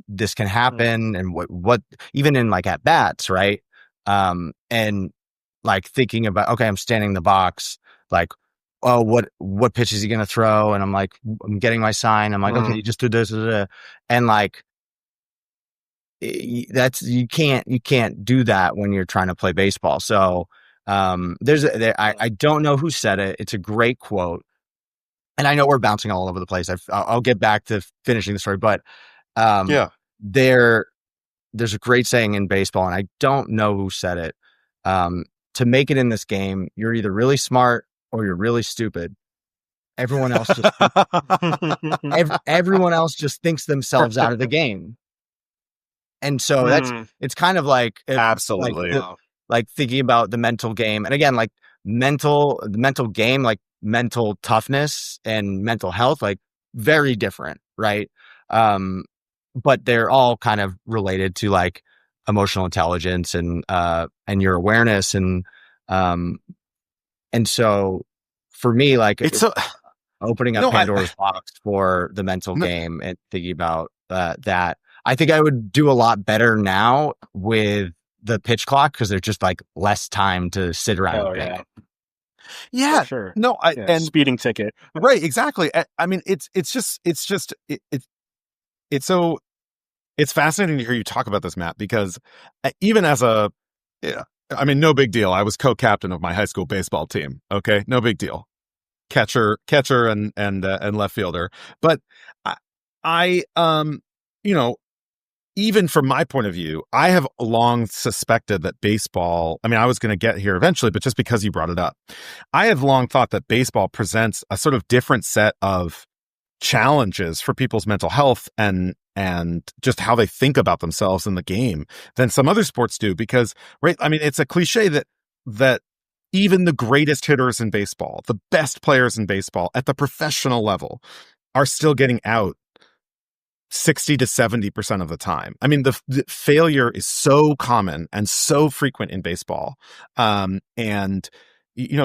[SPEAKER 4] this can happen, and what even in like at bats, right? And like thinking about, okay, I'm standing in the box, like, oh, what pitch is he going to throw? And I'm like, I'm getting my sign. I'm like, okay, you just do this. And like, you can't do that when you're trying to play baseball. So I don't know who said it. It's a great quote. And I know we're bouncing all over the place. I'll get back to finishing the story, but there's a great saying in baseball, and I don't know who said it. To make it in this game, you're either really smart or you're really stupid. Everyone else just everyone else just thinks themselves out of the game. And so it's kind of like
[SPEAKER 2] absolutely
[SPEAKER 4] like thinking about the mental game. And again, like the mental game, like mental toughness and mental health, like very different, right? But they're all kind of related to like emotional intelligence and your awareness. And so for me, like it's opening up Pandora's box for the mental game and thinking about that. I think I would do a lot better now with the pitch clock, because there's just like less time to sit around and think.
[SPEAKER 2] Yeah,
[SPEAKER 1] sure.
[SPEAKER 2] No,
[SPEAKER 1] and speeding ticket,
[SPEAKER 2] right? Exactly. I mean, it's fascinating to hear you talk about this, Matt, because even as I mean, no big deal. I was co-captain of my high school baseball team. Okay, no big deal. Catcher, and left fielder. But I even from my point of view, I have long suspected that baseball, I mean, I was going to get here eventually, but just because you brought it up, I have long thought that baseball presents a sort of different set of challenges for people's mental health and just how they think about themselves in the game than some other sports do. Because, right, I mean, it's a cliche that even the greatest hitters in baseball, the best players in baseball at the professional level, are still getting out 60 to 70% of the time. I mean, the failure is so common and so frequent in baseball. And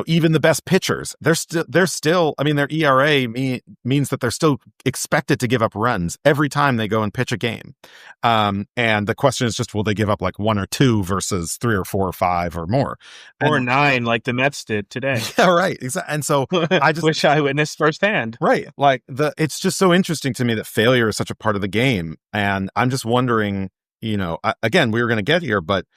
[SPEAKER 2] even the best pitchers, they're still, I mean, their ERA means that they're still expected to give up runs every time they go and pitch a game. And the question is just, will they give up like 1 or 2 versus 3 or 4 or 5 or more?
[SPEAKER 1] Or 9 like the Mets did today.
[SPEAKER 2] Yeah, right. Exactly. And so I just
[SPEAKER 1] wish I witnessed firsthand.
[SPEAKER 2] Right. Like it's just so interesting to me that failure is such a part of the game. And I'm just wondering, again, we were going to get here, but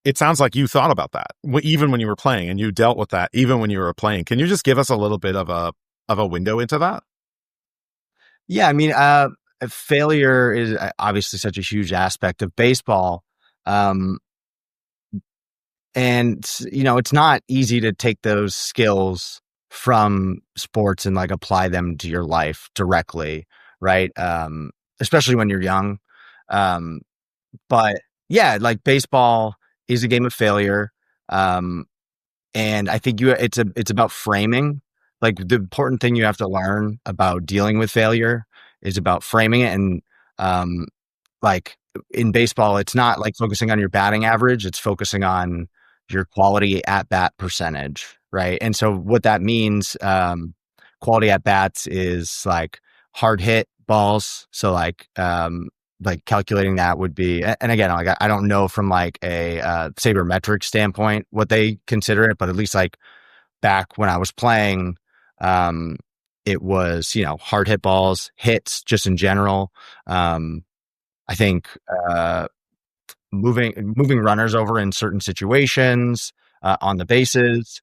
[SPEAKER 2] it sounds like you thought about that even when you were playing, and you dealt with that even when you were playing. Can you just give us a little bit of a window into that?
[SPEAKER 4] Yeah, I mean, failure is obviously such a huge aspect of baseball. And it's not easy to take those skills from sports and like apply them to your life directly, right? Especially when you're young. But yeah, like baseball is a game of failure. And I think it's about framing. Like, the important thing you have to learn about dealing with failure is about framing it. And like in baseball, it's not like focusing on your batting average, it's focusing on your quality at bat percentage, right? And so what that means, quality at bats is like hard hit balls. So like like calculating that would be, and again, like I don't know from like a sabermetric standpoint what they consider it, but at least like back when I was playing, it was, hard hit balls, hits just in general. I think moving runners over in certain situations, on the bases,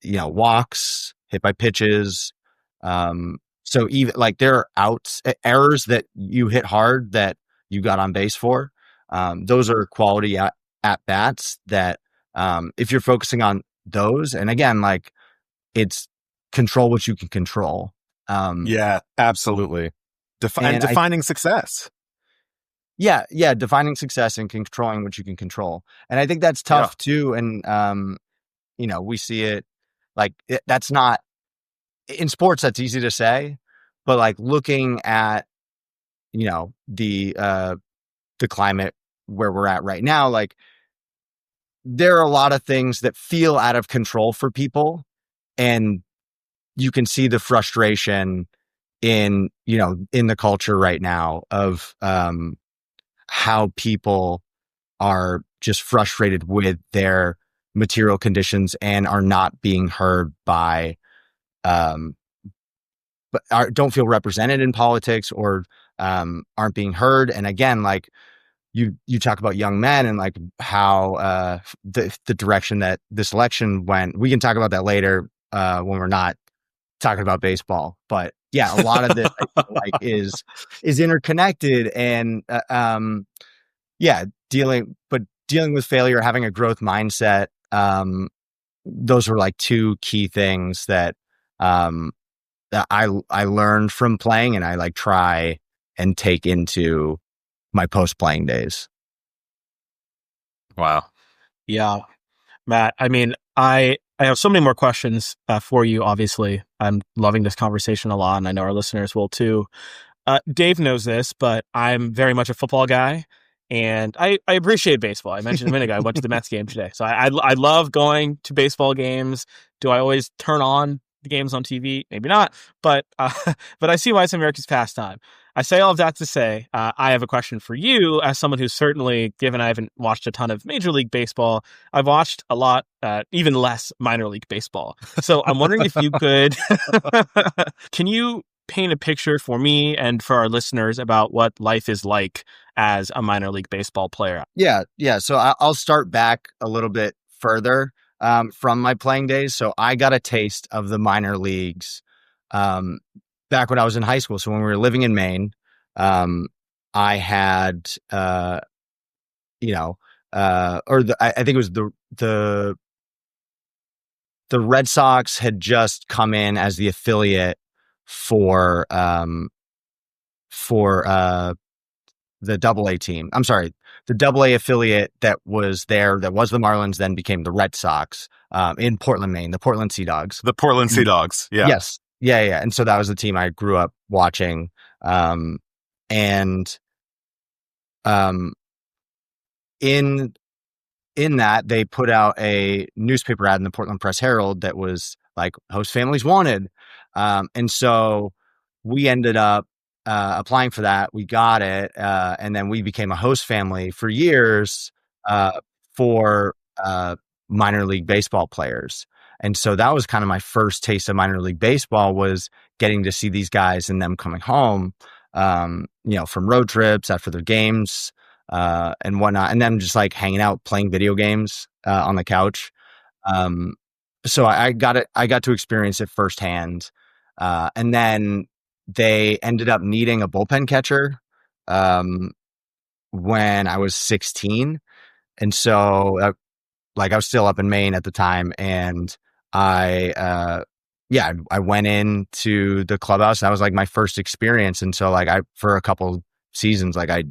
[SPEAKER 4] walks, hit by pitches. So even like there are errors that you hit hard that you got on base for. Those are quality at bats that, if you're focusing on those, and again, like it's control what you can control.
[SPEAKER 2] Yeah, absolutely. Defining success.
[SPEAKER 4] Yeah. Defining success and controlling what you can control. And I think that's tough too. And, we see it like that's not in sports. That's easy to say, but like looking at, the climate where we're at right now, like there are a lot of things that feel out of control for people, and you can see the frustration in the culture right now of, how people are just frustrated with their material conditions and are not being heard by, but don't feel represented in politics, or aren't being heard. And again, like you talk about young men and like how the direction that this election went. We can talk about that later when we're not talking about baseball. But yeah, a lot of this I feel like is interconnected, and dealing with failure, having a growth mindset. Those were like two key things that that I learned from playing, and I like try and take into my post-playing days.
[SPEAKER 2] Wow.
[SPEAKER 1] Yeah. Matt, I mean, I have so many more questions for you, obviously. I'm loving this conversation a lot, and I know our listeners will too. Dave knows this, but I'm very much a football guy, and I appreciate baseball. I mentioned a minute ago, I went to the Mets game today. So I love going to baseball games. Do I always turn on the games on TV? Maybe not, but I see why it's America's pastime. I say all of that to say, I have a question for you as someone who's certainly, given I haven't watched a ton of Major League Baseball, I've watched a lot, even less minor league baseball. So I'm wondering if you could, can you paint a picture for me and for our listeners about what life is like as a minor league baseball player?
[SPEAKER 4] Yeah. So I'll start back a little bit further from my playing days. So I got a taste of the minor leagues back when I was in high school. So when we were living in Maine, I had, I think it was the Red Sox had just come in as the affiliate for the AA team. I'm sorry, the AA affiliate that was there, that was the Marlins, then became the Red Sox in Portland, Maine, the Portland Sea Dogs.
[SPEAKER 2] The Portland Sea Dogs, yeah.
[SPEAKER 4] Yes. Yeah. And so that was the team I grew up watching. In that, they put out a newspaper ad in the Portland Press Herald that was like, host families wanted. And so we ended up applying for that. We got it. And then we became a host family for years for minor league baseball players. And so that was kind of my first taste of minor league baseball, was getting to see these guys and them coming home, from road trips after their games and whatnot, and them just like hanging out, playing video games on the couch. So I got to experience it firsthand. And then they ended up needing a bullpen catcher when I was 16. And so I was still up in Maine at the time, and I went into the clubhouse. That was like my first experience. And so for a couple seasons, I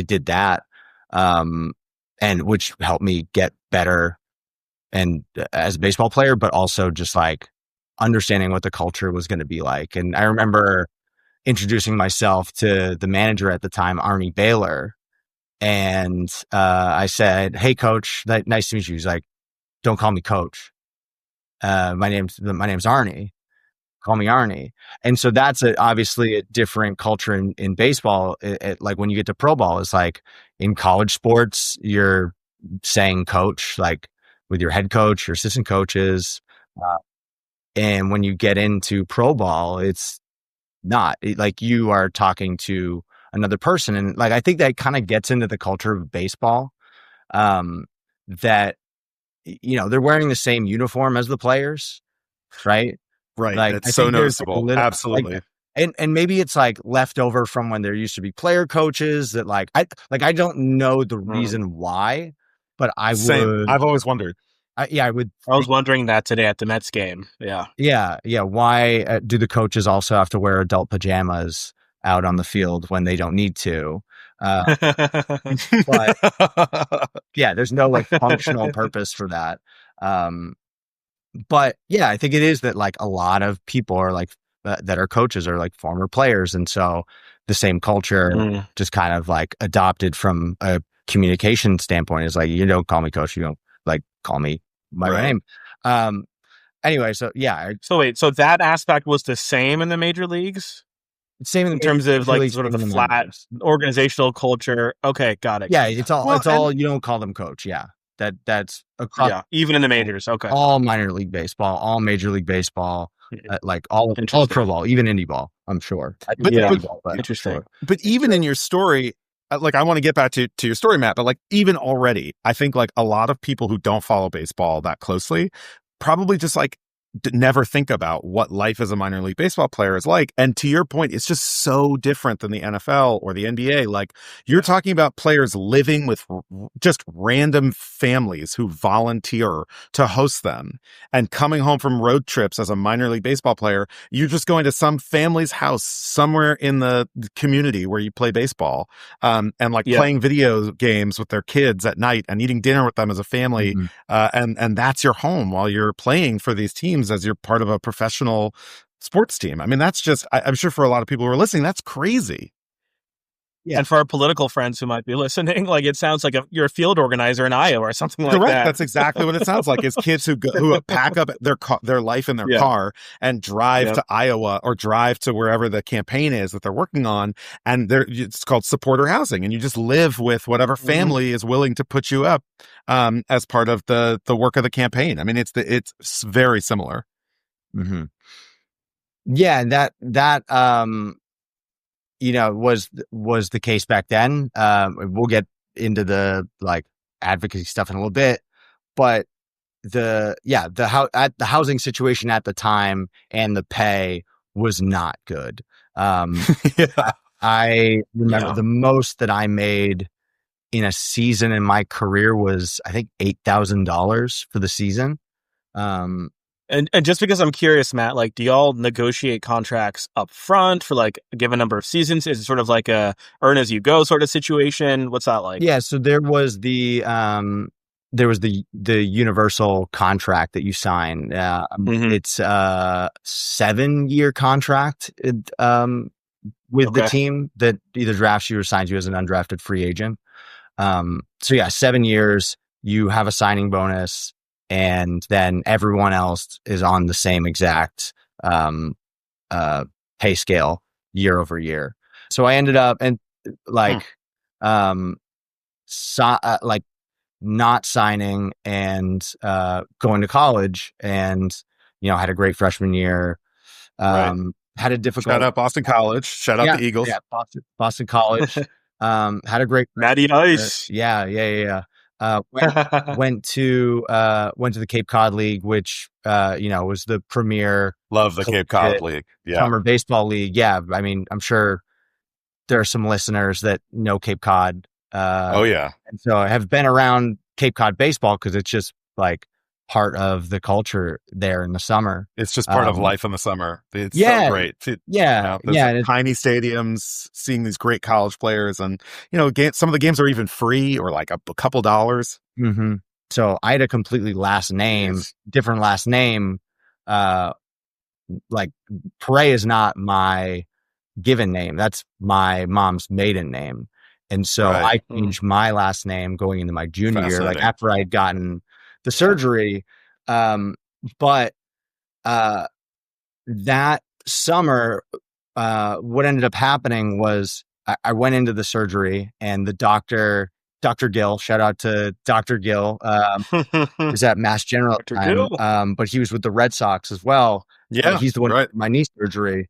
[SPEAKER 4] did that, and which helped me get better and as a baseball player, but also just like understanding what the culture was going to be like. And I remember introducing myself to the manager at the time, Arnie Baylor. And I said, "Hey, coach, nice to meet you." He's like, "Don't call me coach. My name's Arnie." call me Arnie. And so that's obviously a different culture in baseball. Like when you get to pro ball, it's like in college sports, you're saying coach, like with your head coach, your assistant coaches. And when you get into pro ball, it's not like you are talking to another person. And like, I think that kind of gets into the culture of baseball, that, they're wearing the same uniform as the players, right?
[SPEAKER 2] Right.
[SPEAKER 4] Like,
[SPEAKER 2] it's so noticeable. Absolutely.
[SPEAKER 4] Like, and maybe it's like left over from when there used to be player coaches that I don't know the reason why, but I've
[SPEAKER 2] always wondered.
[SPEAKER 4] I
[SPEAKER 1] was wondering that today at the Mets game. Yeah.
[SPEAKER 4] Yeah. Why do the coaches also have to wear adult pajamas out on the field when they don't need to? But yeah, there's no like functional purpose for that. But yeah, I think it is that like a lot of people are like that are coaches are like former players. And so the same culture just kind of like adopted from a communication standpoint is like, you don't call me coach, you don't like call me by my name. Anyway, so yeah.
[SPEAKER 1] So wait, so that aspect was the same in the major leagues?
[SPEAKER 4] Same
[SPEAKER 1] in terms of like sort of the flat organizational culture. Okay, got it.
[SPEAKER 4] Yeah, it's all you don't call them coach. Yeah. That's across,
[SPEAKER 1] even in the majors. Okay.
[SPEAKER 4] All minor league baseball, all major league baseball, like all pro ball, even indie ball, I'm sure.
[SPEAKER 2] But
[SPEAKER 1] interesting.
[SPEAKER 2] Sure. But even in your story, like I want to get back to your story, Matt, but like even already, I think like a lot of people who don't follow baseball that closely probably just like never think about what life as a minor league baseball player is like. And to your point, it's just so different than the NFL or the NBA. Like you're talking about players living with just random families who volunteer to host them and coming home from road trips as a minor league baseball player. You're just going to some family's house somewhere in the community where you play baseball, and like playing video games with their kids at night and eating dinner with them as a family. And that's your home while you're playing for these teams as you're part of a professional sports team. I mean, that's just, I'm sure for a lot of people who are listening, that's crazy.
[SPEAKER 1] Yeah. And for our political friends who might be listening, like it sounds like you're a field organizer in Iowa or something like that.
[SPEAKER 2] That's exactly what it sounds like. Is kids who pack up their life in their car and drive to Iowa or drive to wherever the campaign is that they're working on, and it's called supporter housing, and you just live with whatever family is willing to put you up as part of the work of the campaign. I mean, it's very similar.
[SPEAKER 4] Mm-hmm. Yeah, that was the case back then. We'll get into the like advocacy stuff in a little bit, but the housing situation at the time and the pay was not good. I remember the most that I made in a season in my career was I think $8,000 for the season.
[SPEAKER 1] And just because I'm curious, Matt, like, do y'all negotiate contracts up front for like a given number of seasons? Is it sort of like a earn as you go sort of situation? What's that like?
[SPEAKER 4] Yeah. So there was the universal contract that you sign. It's a 7-year contract with the team that either drafts you or signs you as an undrafted free agent. So yeah, 7 years, you have a signing bonus. And then everyone else is on the same exact pay scale year over year. So I ended up not signing and going to college, and had a great freshman year. Had a difficult.
[SPEAKER 2] Shout out Boston College. Shout out the Eagles.
[SPEAKER 4] Yeah, Boston College. Had a great
[SPEAKER 1] Matty Ice.
[SPEAKER 4] Yeah. Went to the Cape Cod League, which was the premier.
[SPEAKER 2] Love the Cape Cod League. Yeah,
[SPEAKER 4] summer baseball league. Yeah, I mean, I'm sure there are some listeners that know Cape Cod.
[SPEAKER 2] And
[SPEAKER 4] so I have been around Cape Cod baseball because it's just like part of the culture there in the summer.
[SPEAKER 2] It's just part of life in the summer. It's so great. Tiny stadiums, seeing these great college players, and some of the games are even free or like a couple dollars.
[SPEAKER 4] Mm-hmm. So I had a completely different last name. Like Paré is not my given name. That's my mom's maiden name. And so I changed my last name going into my junior year, like after I had gotten the surgery. But that summer, what ended up happening was I went into the surgery, and the doctor, Dr. Gill, shout out to Dr. Gill, was at Mass General at the time, but he was with the Red Sox as well.
[SPEAKER 2] Yeah,
[SPEAKER 4] he's the one who did my knee surgery.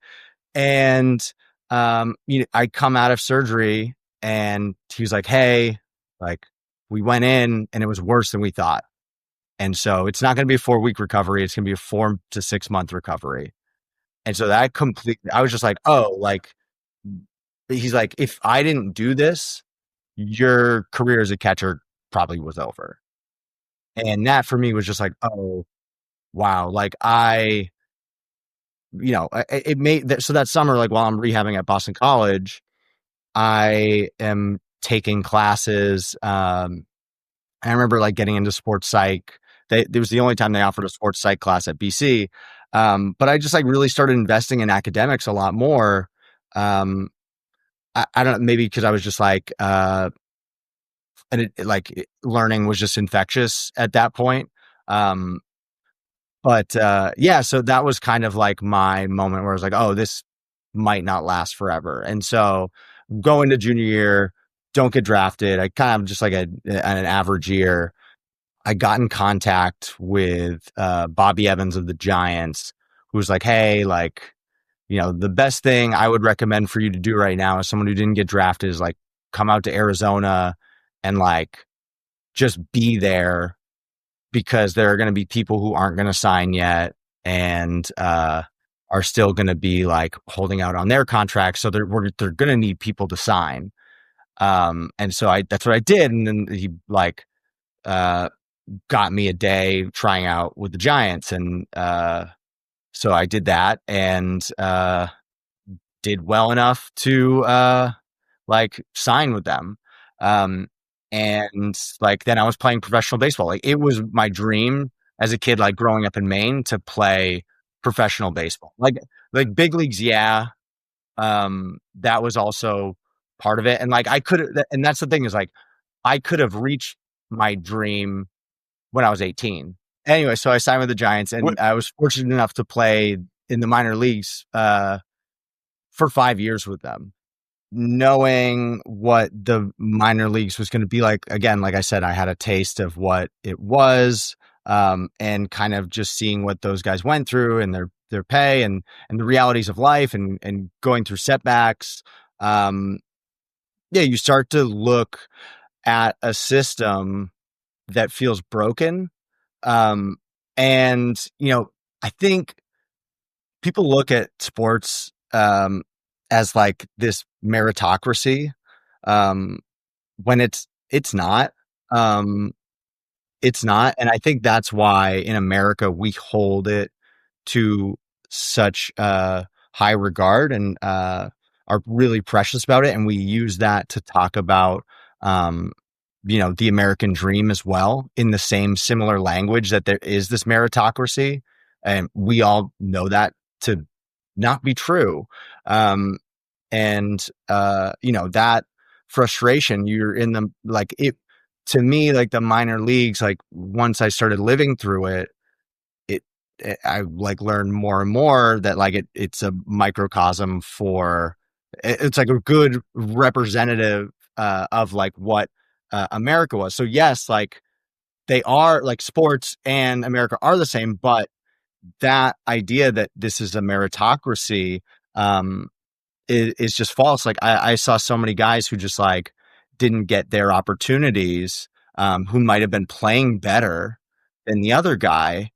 [SPEAKER 4] And I come out of surgery, and he was like, "Hey, like, we went in and it was worse than we thought. And so it's not going to be a 4-week recovery. It's going to be a 4 to 6 month recovery." And so that completely, I was just like, oh, like, he's like, if I didn't do this, your career as a catcher probably was over. And that for me was just like, oh, wow. Like it made that. So that summer, like while I'm rehabbing at Boston College, I am taking classes. I remember like getting into sports psych. It was the only time they offered a sports psych class at BC. But I just like really started investing in academics a lot more. I don't know, maybe because I was just like, learning was just infectious at that point. But so that was kind of like my moment where I was like, oh, this might not last forever. And so going to junior year, don't get drafted. I kind of just like an average year. I got in contact with Bobby Evans of the Giants, who was like, hey, like, the best thing I would recommend for you to do right now as someone who didn't get drafted is like come out to Arizona and like just be there, because there are going to be people who aren't going to sign yet and are still going to be like holding out on their contracts. So they're going to need people to sign. And so that's what I did. And then he like got me a day trying out with the Giants. And so I did that and did well enough to like sign with them. And like then I was playing professional baseball. Like it was my dream as a kid, like growing up in Maine, to play professional baseball. Like big leagues, yeah. That was also part of it. And like and that's the thing, is like I could have reached my dream when I was 18. Anyway, so I signed with the Giants, and I was fortunate enough to play in the minor leagues for 5 years with them, knowing what the minor leagues was going to be like. Again, like I said, I had a taste of what it was, and kind of just seeing what those guys went through and their pay and the realities of life and going through setbacks. You start to look at a system that feels broken. And, I think people look at sports as like this meritocracy, when it's not. It's not. And I think that's why in America we hold it to such high regard and are really precious about it. And we use that to talk about the American dream as well, in the same similar language, that there is this meritocracy, and we all know that to not be true. That frustration, you're in the, like, it, to me, like the minor leagues, like once I started living through it, I like learned more and more that like it's a microcosm for, it's like a good representative of like what America was. So yes, like they are, like sports and America are the same, but that idea that this is a meritocracy is just false. Like I saw so many guys who just like didn't get their opportunities, who might have been playing better than the other guy,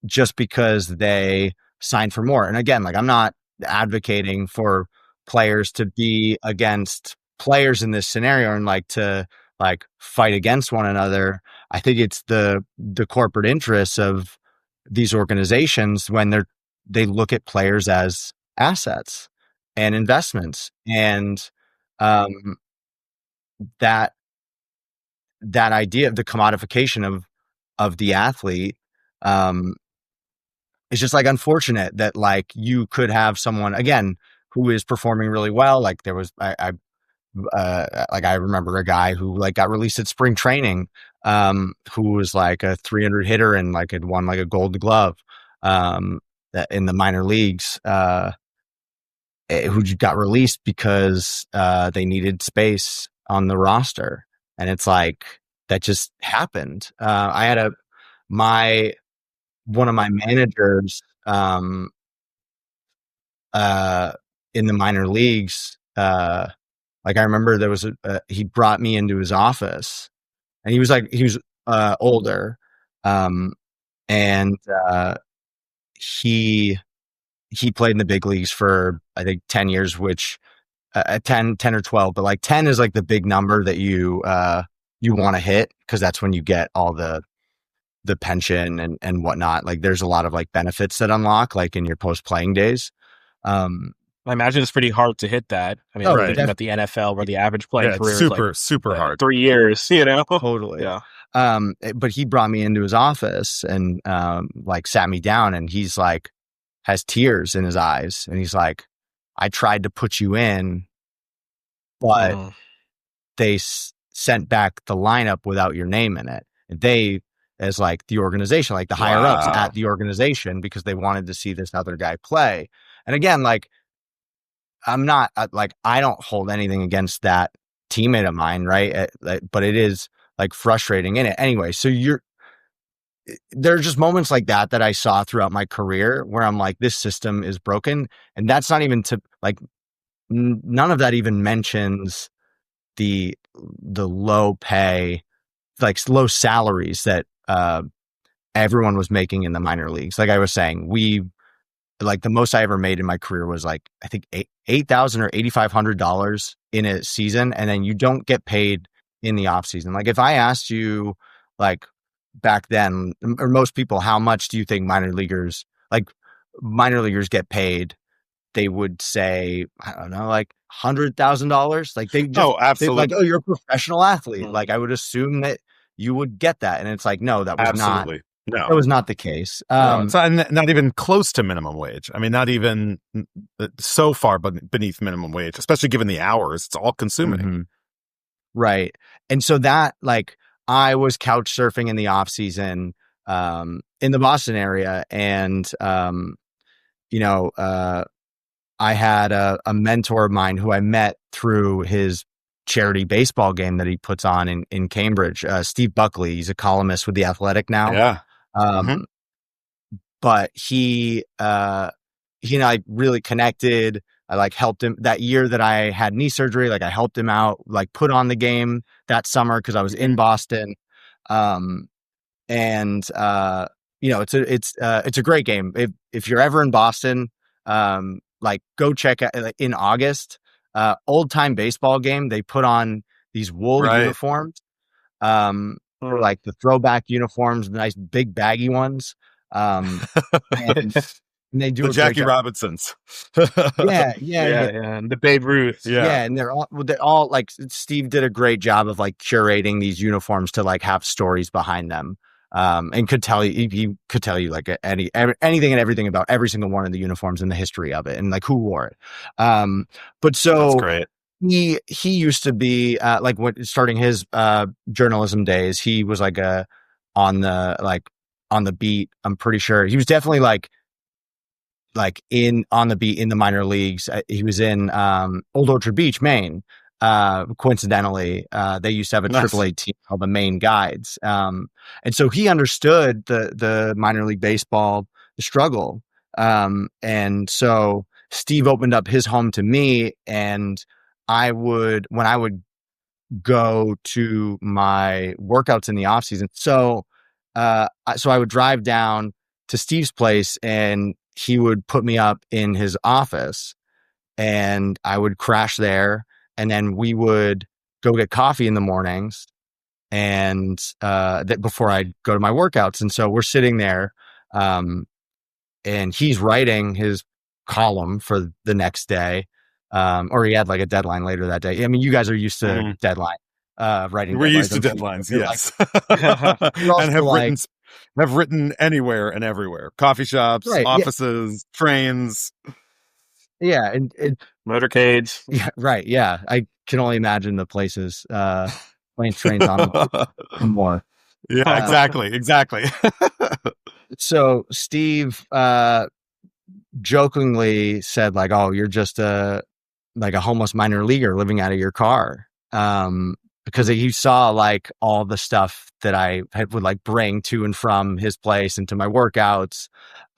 [SPEAKER 4] just because they signed for more. And again, like I'm not advocating for players to be against players in this scenario and like to like fight against one another. I think it's the corporate interests of these organizations when they look at players as assets and investments, and that idea of the commodification of the athlete is just like unfortunate, that like you could have someone again who is performing really well. Like there was I remember a guy who like got released at spring training, who was like a 300 hitter and like had won like a Gold Glove. in the minor leagues, who got released because they needed space on the roster. And it's like, that just happened. I had one of my managers in the minor leagues, like I remember there was he brought me into his office, and he was older, and he played in the big leagues for I think 10 years, which 10 or 12, but like 10 is like the big number that you want to hit, because that's when you get all the pension and whatnot. Like there's a lot of like benefits that unlock like in your post playing days.
[SPEAKER 1] I imagine it's pretty hard to hit that. I mean, thinking about the NFL where the average playing career is
[SPEAKER 2] super hard.
[SPEAKER 1] 3 years,
[SPEAKER 4] Totally.
[SPEAKER 1] Yeah.
[SPEAKER 4] But he brought me into his office and like sat me down, and he's like, has tears in his eyes, and he's like, I tried to put you in, but they sent back the lineup without your name in it. They, as like the organization, like the higher ups at the organization, because they wanted to see this other guy play. And again, like, I'm not like, I don't hold anything against that teammate of mine, right? But it is like frustrating in it anyway. So there are just moments like that I saw throughout my career where I'm like, this system is broken. And that's not even to like, none of that even mentions the low pay, like low salaries that everyone was making in the minor leagues. Like I was saying, like the most I ever made in my career was like, I think $8,000 or $8,500 in a season. And then you don't get paid in the off season. Like if I asked you like back then, or most people, how much do you think minor leaguers get paid? They would say, I don't know, like $100,000. Like they just,
[SPEAKER 2] absolutely.
[SPEAKER 4] Like, oh, you're a professional athlete. Like I would assume that you would get that. And it's like, no, that was
[SPEAKER 2] absolutely.
[SPEAKER 4] That was not the case.
[SPEAKER 2] It's not even close to minimum wage. I mean, not even so far beneath minimum wage, especially given the hours. It's all consuming.
[SPEAKER 4] Mm-hmm. Right. And so that, like, I was couch surfing in the off season in the Boston area. And, I had a mentor of mine who I met through his charity baseball game that he puts on in Cambridge, Steve Buckley. He's a columnist with The Athletic now.
[SPEAKER 2] Yeah.
[SPEAKER 4] But he and I really connected. I like helped him that year that I had knee surgery. Like I helped him out, like put on the game that summer because I was in Boston. It's a great game. If you're ever in Boston, like go check out in August, old time baseball game. They put on these wool uniforms. Or like the throwback uniforms, the nice big baggy ones. And they do
[SPEAKER 2] the Jackie Robinsons.
[SPEAKER 4] Yeah.
[SPEAKER 1] And the Babe Ruth.
[SPEAKER 4] Yeah. And they're all like, Steve did a great job of like curating these uniforms to like have stories behind them. And he could tell you like anything and everything about every single one of the uniforms and the history of it and like who wore it. But so
[SPEAKER 2] that's great.
[SPEAKER 4] He used to be like starting his journalism days. He was like on the beat. I'm pretty sure he was definitely like on the beat in the minor leagues. He was in Old Orchard Beach, Maine. Coincidentally, they used to have a AAA team called the Maine Guides. And so he understood the minor league baseball struggle. And so Steve opened up his home to me, and when I would go to my workouts in the off season. So I would drive down to Steve's place, and he would put me up in his office, and I would crash there. And then we would go get coffee in the mornings, and before I'd go to my workouts. And so we're sitting there, and he's writing his column for the next day. Or he had like a deadline later that day. I mean, you guys are used to deadline writing.
[SPEAKER 2] We're used to deadlines, yes. And have written anywhere and everywhere. Coffee shops, offices, trains.
[SPEAKER 4] Yeah, and
[SPEAKER 1] motorcades.
[SPEAKER 4] Yeah, right. Yeah, I can only imagine the places planes, trains on more.
[SPEAKER 2] Yeah, exactly.
[SPEAKER 4] So Steve jokingly said like, "Oh, you're just a homeless minor leaguer living out of your car." Because he saw like all the stuff that I would like bring to and from his place and to my workouts.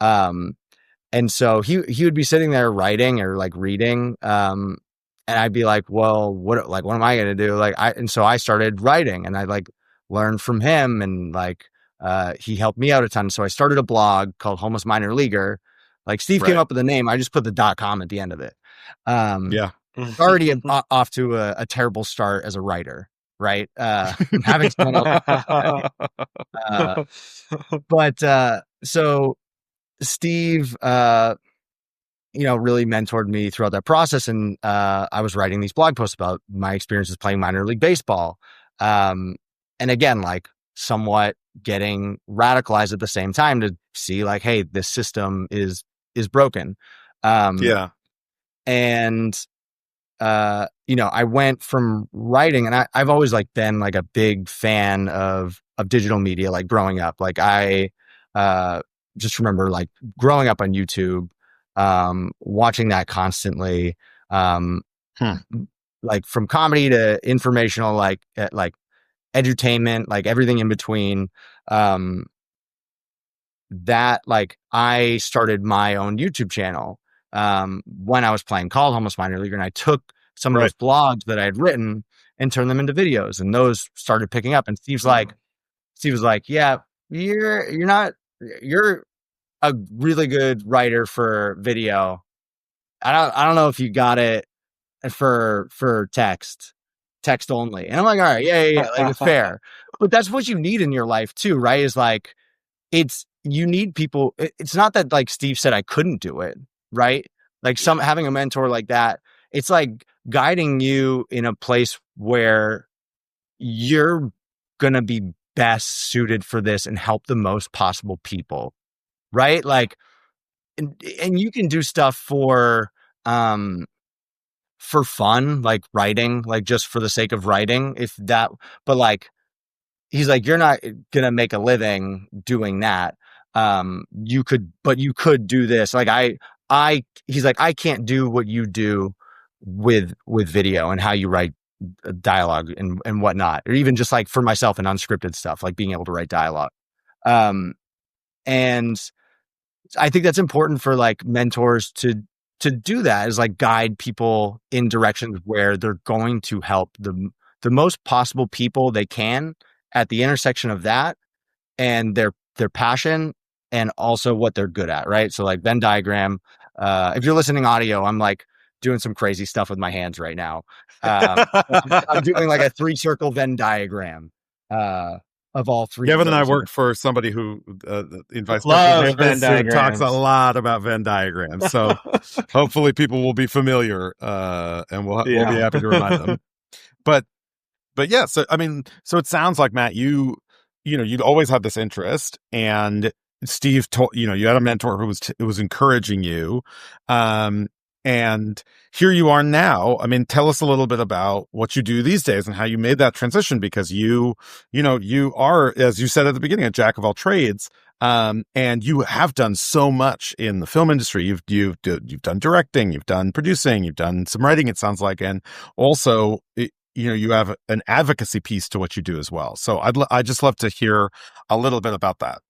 [SPEAKER 4] And so he would be sitting there writing or like reading. And I'd be like, well, what am I going to do? So I started writing, and I like learned from him, and like, he helped me out a ton. So I started a blog called Homeless Minor Leaguer. Like Steve came up with the name. I just put the .com at the end of it. Already off to a terrible start as a writer, right? Having someone else. But so Steve, really mentored me throughout that process. And I was writing these blog posts about my experiences playing minor league baseball. And again, like somewhat getting radicalized at the same time to see like, hey, this system is broken. And I went from writing, and I've always like been like a big fan of digital media, like growing up. Like I just remember like growing up on YouTube, watching that constantly, like from comedy to informational, like edutainment, like everything in between. That like I started my own YouTube channel when I was playing called Homeless Minor Leaguer, and I took some of those blogs that I had written and turned them into videos, and those started picking up. And Steve was like, yeah, you're a really good writer for video. I don't know if you got it for text only. And I'm like, all right, yeah, like it's fair. But that's what you need in your life too, right? Is like, you need people. It's not that like Steve said I couldn't do it, right? Like having a mentor like that, it's like guiding you in a place where you're going to be best suited for this and help the most possible people. Right. Like, and you can do stuff for fun, like writing, like just for the sake of writing, but like, he's like, you're not going to make a living doing that. You could do this. Like he's like, I can't do what you do with video and how you write dialogue and whatnot, or even just like for myself and unscripted stuff, like being able to write dialogue. And I think that's important for like mentors to do that, is like guide people in directions where they're going to help the most possible people they can at the intersection of that and their passion and also what they're good at, right? So like Venn diagram, if you're listening audio, I'm like doing some crazy stuff with my hands right now. I'm doing like a 3-circle Venn diagram of all three.
[SPEAKER 2] Gevin and I worked for somebody who invites Venn diagrams, talks a lot about Venn diagrams. So hopefully people will be familiar, and we'll be happy to remind them. But yeah, so I mean, so it sounds like, Matt, you'd always had this interest, and Steve told you had a mentor who was encouraging you, and here you are now. I mean, tell us a little bit about what you do these days and how you made that transition, because you are, as you said at the beginning, a jack of all trades, and you have done so much in the film industry. You've done directing, you've done producing, you've done some writing, it sounds like, and also you have an advocacy piece to what you do as well. So I'd just love to hear a little bit about that.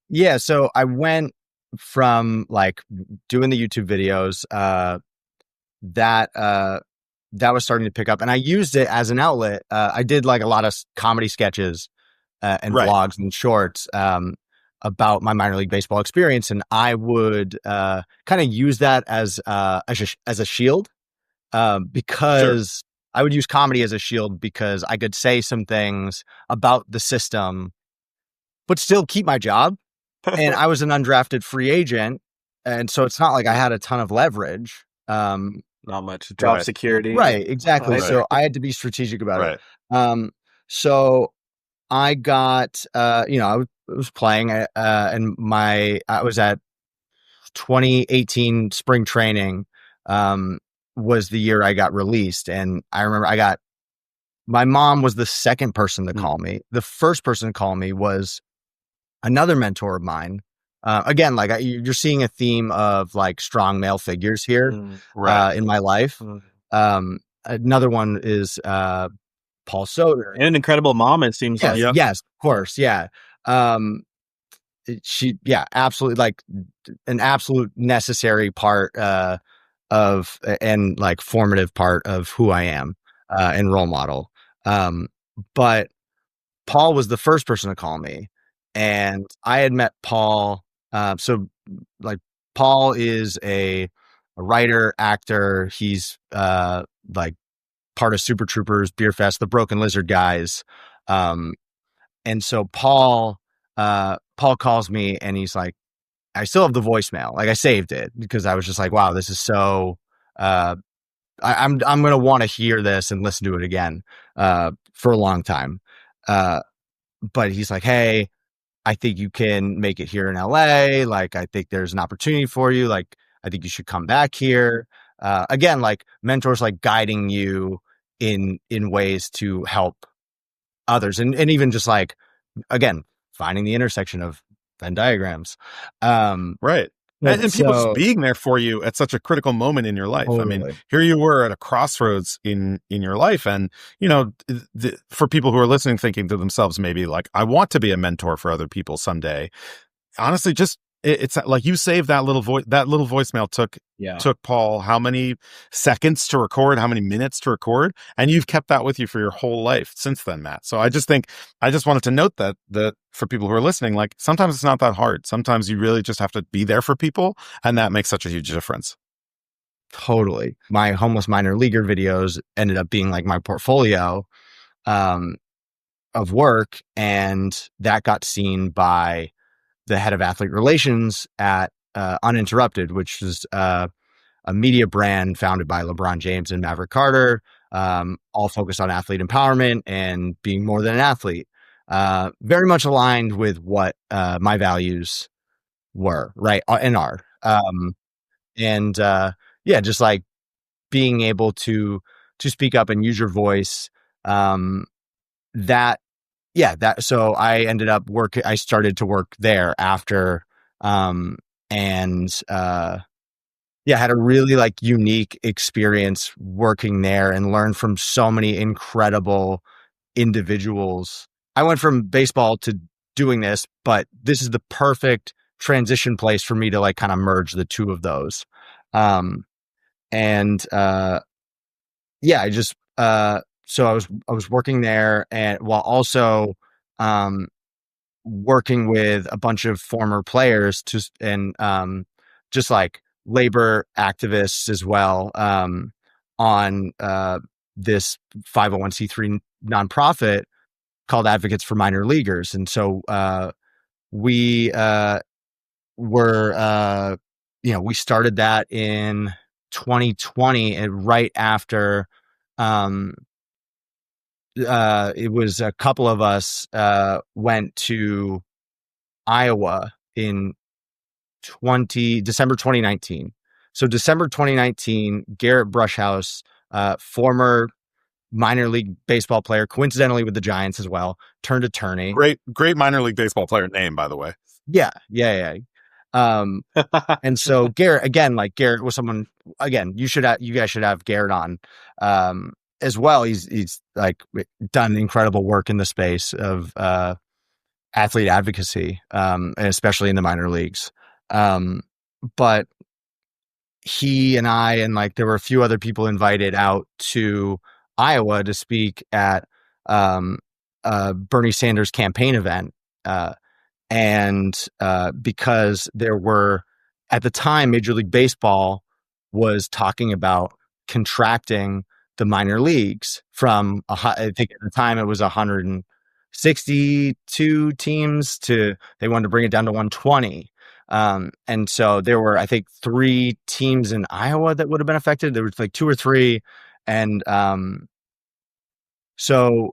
[SPEAKER 4] Yeah. So I went from like doing the YouTube videos, that was starting to pick up, and I used it as an outlet. I did like a lot of comedy sketches and vlogs and shorts about my minor league baseball experience, and I would kind of use that as a shield, because I would use comedy as a shield, because I could say some things about the system, but still keep my job. And I was an undrafted free agent. And so it's not like I had a ton of leverage.
[SPEAKER 3] Not much job security.
[SPEAKER 4] Right. Exactly. So I had to be strategic about it. So I got, I was playing, and I was at 2018 spring training, was the year I got released. And I remember my mom was the second person to call me. The first person to call me was another mentor of mine, again, like you're seeing a theme of like strong male figures here in my life. Another one is Paul Soter.
[SPEAKER 1] And an incredible mom, it seems
[SPEAKER 4] like.
[SPEAKER 1] Yep.
[SPEAKER 4] Yes, of course. Yeah. Absolutely, like an absolute necessary part of and like formative part of who I am and role model. But Paul was the first person to call me, and I had met Paul. So like Paul is a writer, actor. He's like part of Super Troopers, Beer Fest, the Broken Lizard guys. And so Paul calls me and he's like, I still have the voicemail. Like I saved it because I was just like, wow, this is so, I'm going to want to hear this and listen to it again, for a long time. But he's like, hey, I think you can make it here in LA. Like, I think there's an opportunity for you. Like, I think you should come back here. Again, like mentors, like guiding you in ways to help others. And even just like, again, finding the intersection of Venn diagrams.
[SPEAKER 2] Right. And people just being there for you at such a critical moment in your life. Totally. I mean, here you were at a crossroads in your life. And, you know, for people who are listening, thinking to themselves, maybe like, I want to be a mentor for other people someday. Honestly, just it's like you saved that little voicemail took Paul how many seconds to record, how many minutes to record, and you've kept that with you for your whole life since then, Matt. So I just wanted to note that for people who are listening, like sometimes it's not that hard. Sometimes you really just have to be there for people, and that makes such a huge difference.
[SPEAKER 4] Totally. My homeless minor leaguer videos ended up being like my portfolio of work, and that got seen by the head of athlete relations at Uninterrupted, which is a media brand founded by LeBron James and Maverick Carter, all focused on athlete empowerment and being more than an athlete. Very much aligned with what my values were, right, and are. Just like being able to speak up and use your voice. So I ended up I started to work there after, had a really like unique experience working there and learned from so many incredible individuals. I went from baseball to doing this, but this is the perfect transition place for me to like kind of merge the two of those. So I was working there, and while also working with a bunch of former players just like labor activists as well, on this 501c3 nonprofit called Advocates for Minor Leaguers. And so we started that in 2020, and right after it was a couple of us went to Iowa in December 2019. So December 2019, Garrett Brushhouse, former minor league baseball player, coincidentally with the Giants as well, turned attorney.
[SPEAKER 2] Great minor league baseball player name, by the way.
[SPEAKER 4] Yeah. And so Garrett was someone, again, you guys should have Garrett on as well. He's like done incredible work in the space of athlete advocacy, and especially in the minor leagues. But he and I, and like there were a few other people invited out to Iowa to speak at Bernie Sanders campaign event. Because there were, at the time, Major League Baseball was talking about contracting the minor leagues from, I think at the time it was 162 teams they wanted to bring it down to 120. And so there were, I think, 3 teams in Iowa that would have been affected. There was like 2 or 3. And so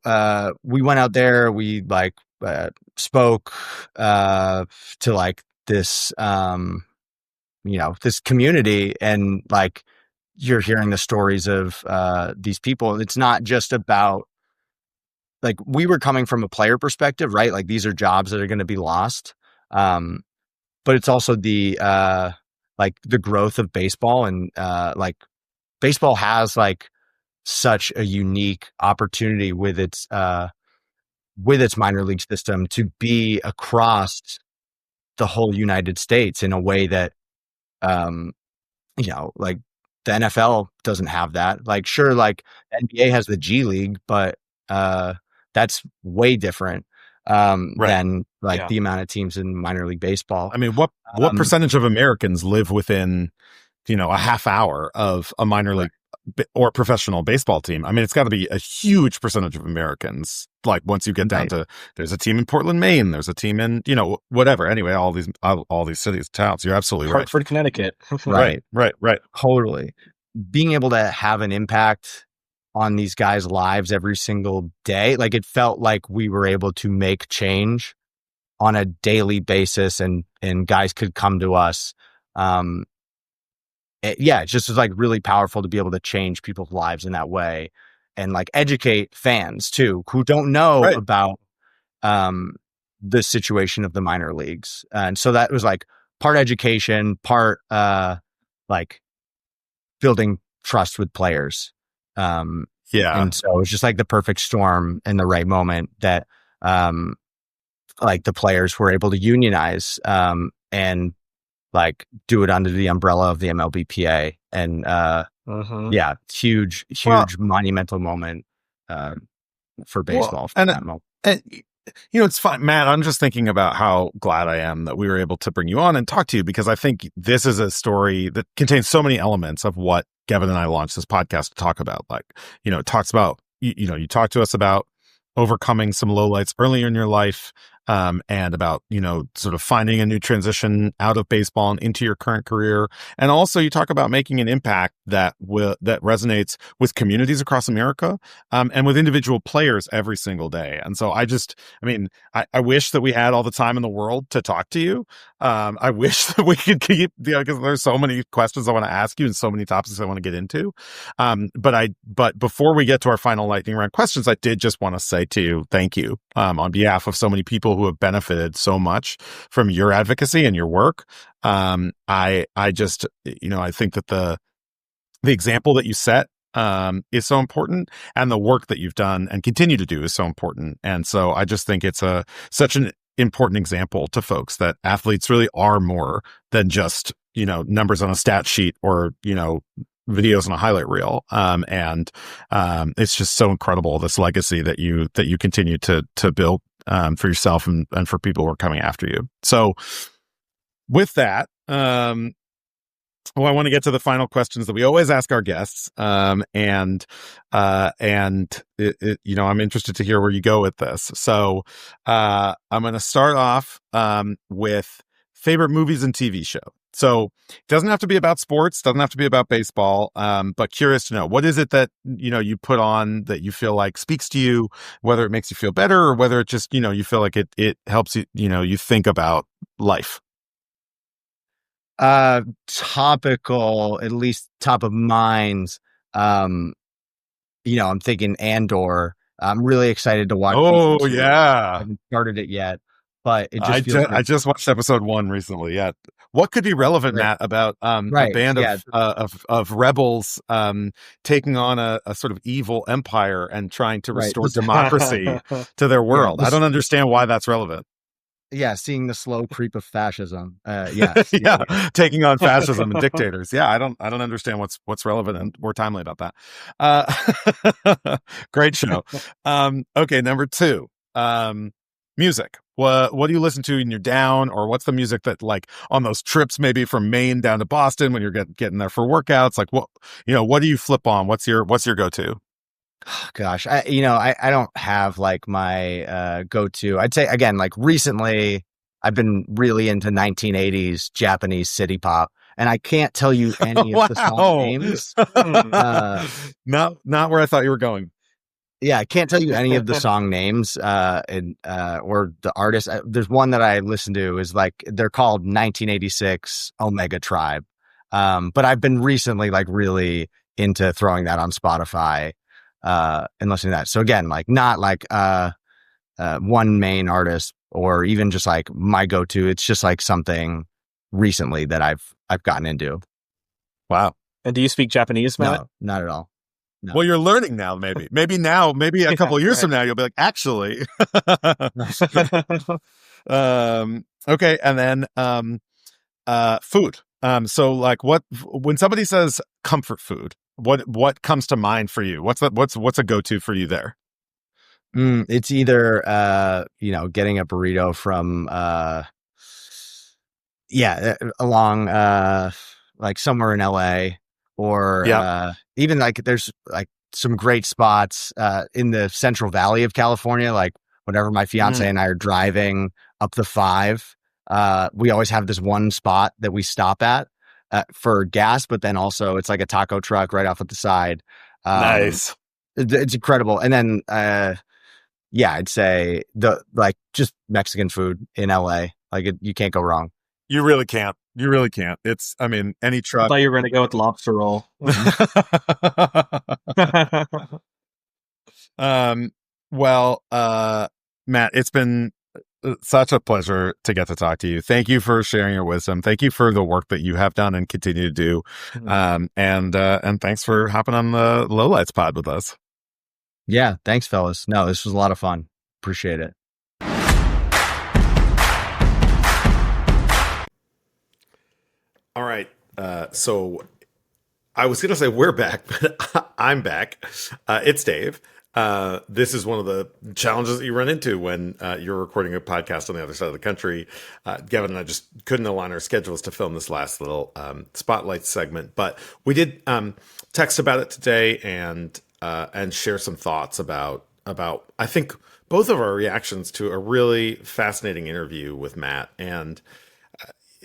[SPEAKER 4] we went out there, we like spoke to like this, this community, and like you're hearing the stories of these people. It's not just about, like, we were coming from a player perspective, right? Like these are jobs that are going to be lost. but it's also the like the growth of baseball, and like baseball has like such a unique opportunity with its minor league system to be across the whole United States in a way that like the NFL doesn't have that. Like, sure, like NBA has the G League, but that's way different than like the amount of teams in minor league baseball.
[SPEAKER 2] I mean, what percentage of Americans live within, a half hour of a minor league or professional baseball team? I mean, it's got to be a huge percentage of Americans. Like once you get down to, there's a team in Portland, Maine. There's a team in, whatever. Anyway, all these cities, towns. You're absolutely right.
[SPEAKER 3] Hartford, Connecticut.
[SPEAKER 2] Right.
[SPEAKER 4] Totally. Being able to have an impact on these guys' lives every single day, like it felt like we were able to make change on a daily basis, and guys could come to us. It just was like really powerful to be able to change people's lives in that way, and like educate fans too who don't know about the situation of the minor leagues. And so that was like part education, part like building trust with players. And so it was just like the perfect storm in the right moment that like the players were able to unionize and like do it under the umbrella of the MLBPA, and huge monumental moment for baseball. That moment.
[SPEAKER 2] And it's fun, Matt. I'm just thinking about how glad I am that we were able to bring you on and talk to you, because I think this is a story that contains so many elements of what Gevin and I launched this podcast to talk about. Like, it talks about, you talk to us about overcoming some lowlights earlier in your life, and about, sort of finding a new transition out of baseball and into your current career. And also you talk about making an impact that resonates with communities across America, and with individual players every single day. And so I wish that we had all the time in the world to talk to you. I wish that we could keep, because there's so many questions I want to ask you and so many topics I want to get into. But before we get to our final lightning round questions, I did just want to say to you, thank you, on behalf of so many people who have benefited so much from your advocacy and your work. I just, I think that the example that you set is so important, and the work that you've done and continue to do is so important. And so I just think it's such an important example to folks that athletes really are more than just, numbers on a stat sheet or, videos on a highlight reel. And it's just so incredible, this legacy that you continue to build for yourself and for people who are coming after you. So with that, I want to get to the final questions that we always ask our guests. I'm interested to hear where you go with this. So I'm going to start off with favorite movies and TV show. So it doesn't have to be about sports, doesn't have to be about baseball, but curious to know, what is it that, you put on that you feel like speaks to you, whether it makes you feel better or whether it just, you feel like it helps you, you think about life?
[SPEAKER 4] Topical, at least top of mind. I'm thinking Andor. I'm really excited to watch.
[SPEAKER 2] Oh yeah,
[SPEAKER 4] I haven't started it yet, but it just
[SPEAKER 2] I just watched episode 1 recently. Yeah, what could be relevant, Matt, about a band of rebels taking on a sort of evil empire and trying to restore democracy to their world? I don't understand why that's relevant.
[SPEAKER 4] Yeah, seeing the slow creep of fascism.
[SPEAKER 2] Taking on fascism and dictators. Yeah, I don't understand what's relevant and more timely about that. Great show. Okay, number 2, music. What do you listen to when you're down, or what's the music that, like, on those trips maybe from Maine down to Boston when you're getting there for workouts? Like, what do you flip on? What's your go-to?
[SPEAKER 4] Gosh, I don't have like my go-to. I'd say, again, like recently I've been really into 1980s Japanese city pop, and I can't tell you any of the song names.
[SPEAKER 2] Not where I thought you were going.
[SPEAKER 4] Yeah, I can't tell you any of the song names or the artists. There's one that I listen to is like, they're called 1986 Omega Tribe. But I've been recently like really into throwing that on Spotify and listening to that. So again, like not like one main artist or even just like my go-to. It's just like something recently that I've gotten into.
[SPEAKER 2] Wow.
[SPEAKER 1] And do you speak Japanese, Matt?
[SPEAKER 4] No, not at all. No.
[SPEAKER 2] Well, you're learning now, maybe a couple years from now, you'll be like, actually. Okay. And then, food. So like when somebody says comfort food, what comes to mind for you? What's a go-to for you there?
[SPEAKER 4] It's either, getting a burrito from, along, like somewhere in LA, or, even like there's like some great spots, in the Central Valley of California. Like whenever my fiance and I are driving up the 5, we always have this one spot that we stop at, for gas, but then also it's like a taco truck right off at the side.
[SPEAKER 2] Nice.
[SPEAKER 4] It's incredible. And then, I'd say just Mexican food in LA. Like you can't go wrong.
[SPEAKER 2] You really can't. It's, I mean, any truck.
[SPEAKER 3] I thought you were going to go with lobster roll.
[SPEAKER 2] Matt, it's been such a pleasure to get to talk to you. Thank you for sharing your wisdom. Thank you for the work that you have done and continue to do. And thanks for hopping on the Lowlights pod with us.
[SPEAKER 4] Yeah. Thanks, fellas. No, this was a lot of fun. Appreciate it.
[SPEAKER 2] All right. So I was going to say we're back, but I'm back. It's Dave. This is one of the challenges that you run into when you're recording a podcast on the other side of the country. Gevin and I just couldn't align our schedules to film this last little spotlight segment, but we did text about it today and share some thoughts about I think both of our reactions to a really fascinating interview with Matt. And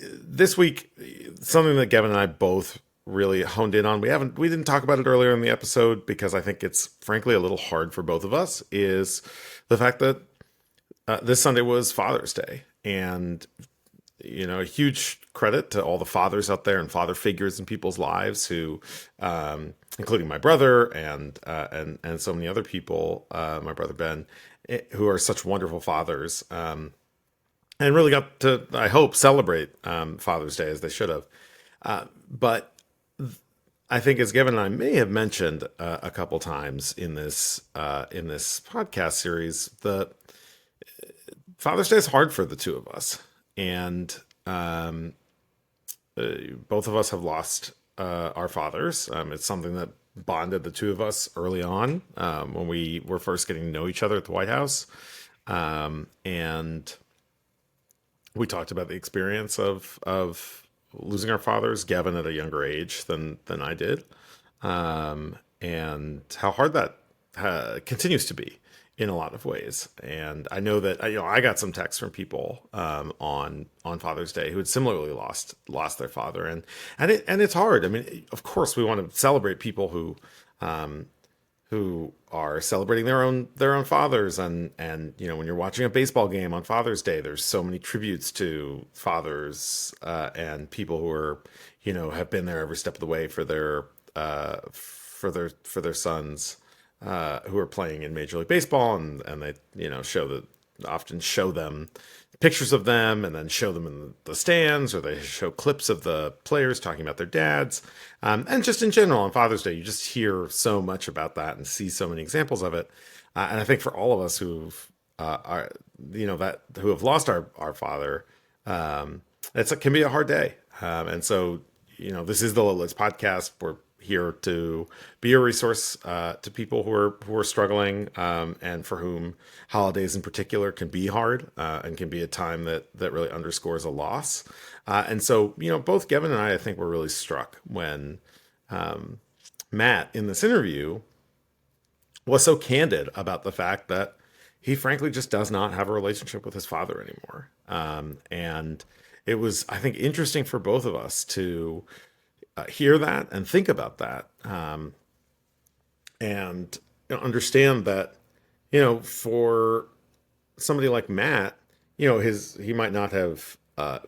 [SPEAKER 2] this week, something that Gevin and I both really honed in on, we didn't talk about it earlier in the episode because I think it's frankly a little hard for both of us, is the fact that this Sunday was Father's Day. And a huge credit to all the fathers out there and father figures in people's lives who, including my brother and so many other people, my brother Ben, who are such wonderful fathers, and really got to, I hope, celebrate Father's Day as they should have. But I think, as Gevin and I may have mentioned a couple times in this podcast series, the Father's Day is hard for the two of us. And both of us have lost our fathers. It's something that bonded the two of us early on when we were first getting to know each other at the White House. And we talked about the experience of losing our fathers, Gevin at a younger age than I did, and how hard that continues to be in a lot of ways. And I know that I got some texts from people on Father's Day who had similarly lost their father, and it's hard. I mean, of course, we want to celebrate people who are celebrating their own fathers, and when you're watching a baseball game on Father's Day, there's so many tributes to fathers and people who are have been there every step of the way for their sons who are playing in Major League Baseball, and they often show them pictures of them and then show them in the stands, or they show clips of the players talking about their dads. And just in general on Father's Day, you just hear so much about that and see so many examples of it. And I think for all of us who have lost our father, it can be a hard day. And so, this is the Lowlights podcast. We're here to be a resource to people who are struggling, and for whom holidays in particular can be hard and can be a time that really underscores a loss. And so, both Gevin and I think were really struck when Matt in this interview was so candid about the fact that he frankly just does not have a relationship with his father anymore. And it was, I think, interesting for both of us to hear that and think about that, and understand that, for somebody like Matt, he might not have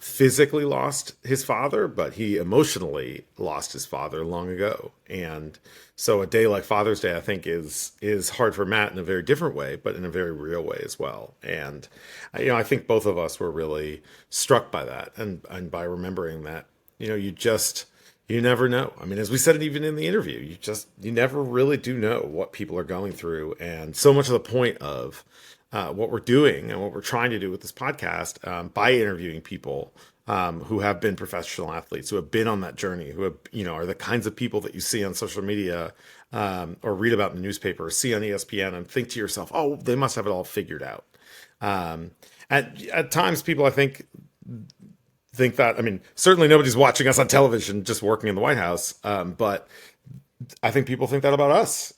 [SPEAKER 2] physically lost his father, but he emotionally lost his father long ago. And so a day like Father's Day, I think, is hard for Matt in a very different way, but in a very real way as well. And I think both of us were really struck by that, and by remembering that you never know. I mean, as we said even in the interview, you never really do know what people are going through, and so much of the point of what we're doing and what we're trying to do with this podcast, by interviewing people who have been professional athletes, who have been on that journey, who have, are the kinds of people that you see on social media, or read about in the newspaper, or see on ESPN, and think to yourself, oh, they must have it all figured out. At times, people, I think that, I mean, certainly nobody's watching us on television just working in the White House, but I think people think that about us.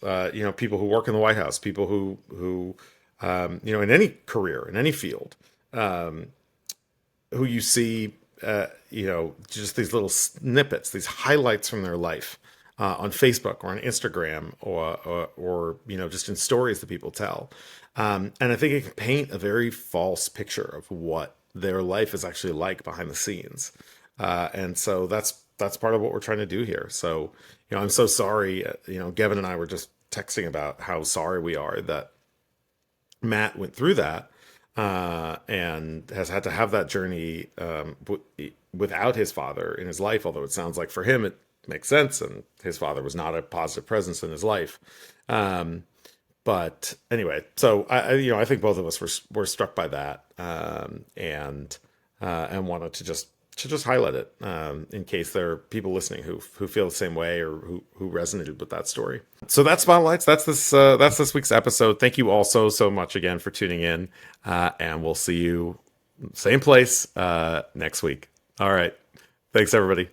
[SPEAKER 2] People who work in the White House, people who in any career, in any field, who you see, just these little snippets, these highlights from their life on Facebook or on Instagram, or just in stories that people tell. And I think it can paint a very false picture of what their life is actually like behind the scenes. And so that's part of what we're trying to do here. So, I'm so sorry. Gevin and I were just texting about how sorry we are that Matt went through that, and has had to have that journey without his father in his life, although it sounds like for him it makes sense, and his father was not a positive presence in his life. But anyway, so I think both of us were struck by that, and wanted to just highlight it, in case there are people listening who feel the same way, or who resonated with that story. So that's Spotlights. That's this week's episode. Thank you all so much again for tuning in, and we'll see you same place next week. All right. Thanks, everybody.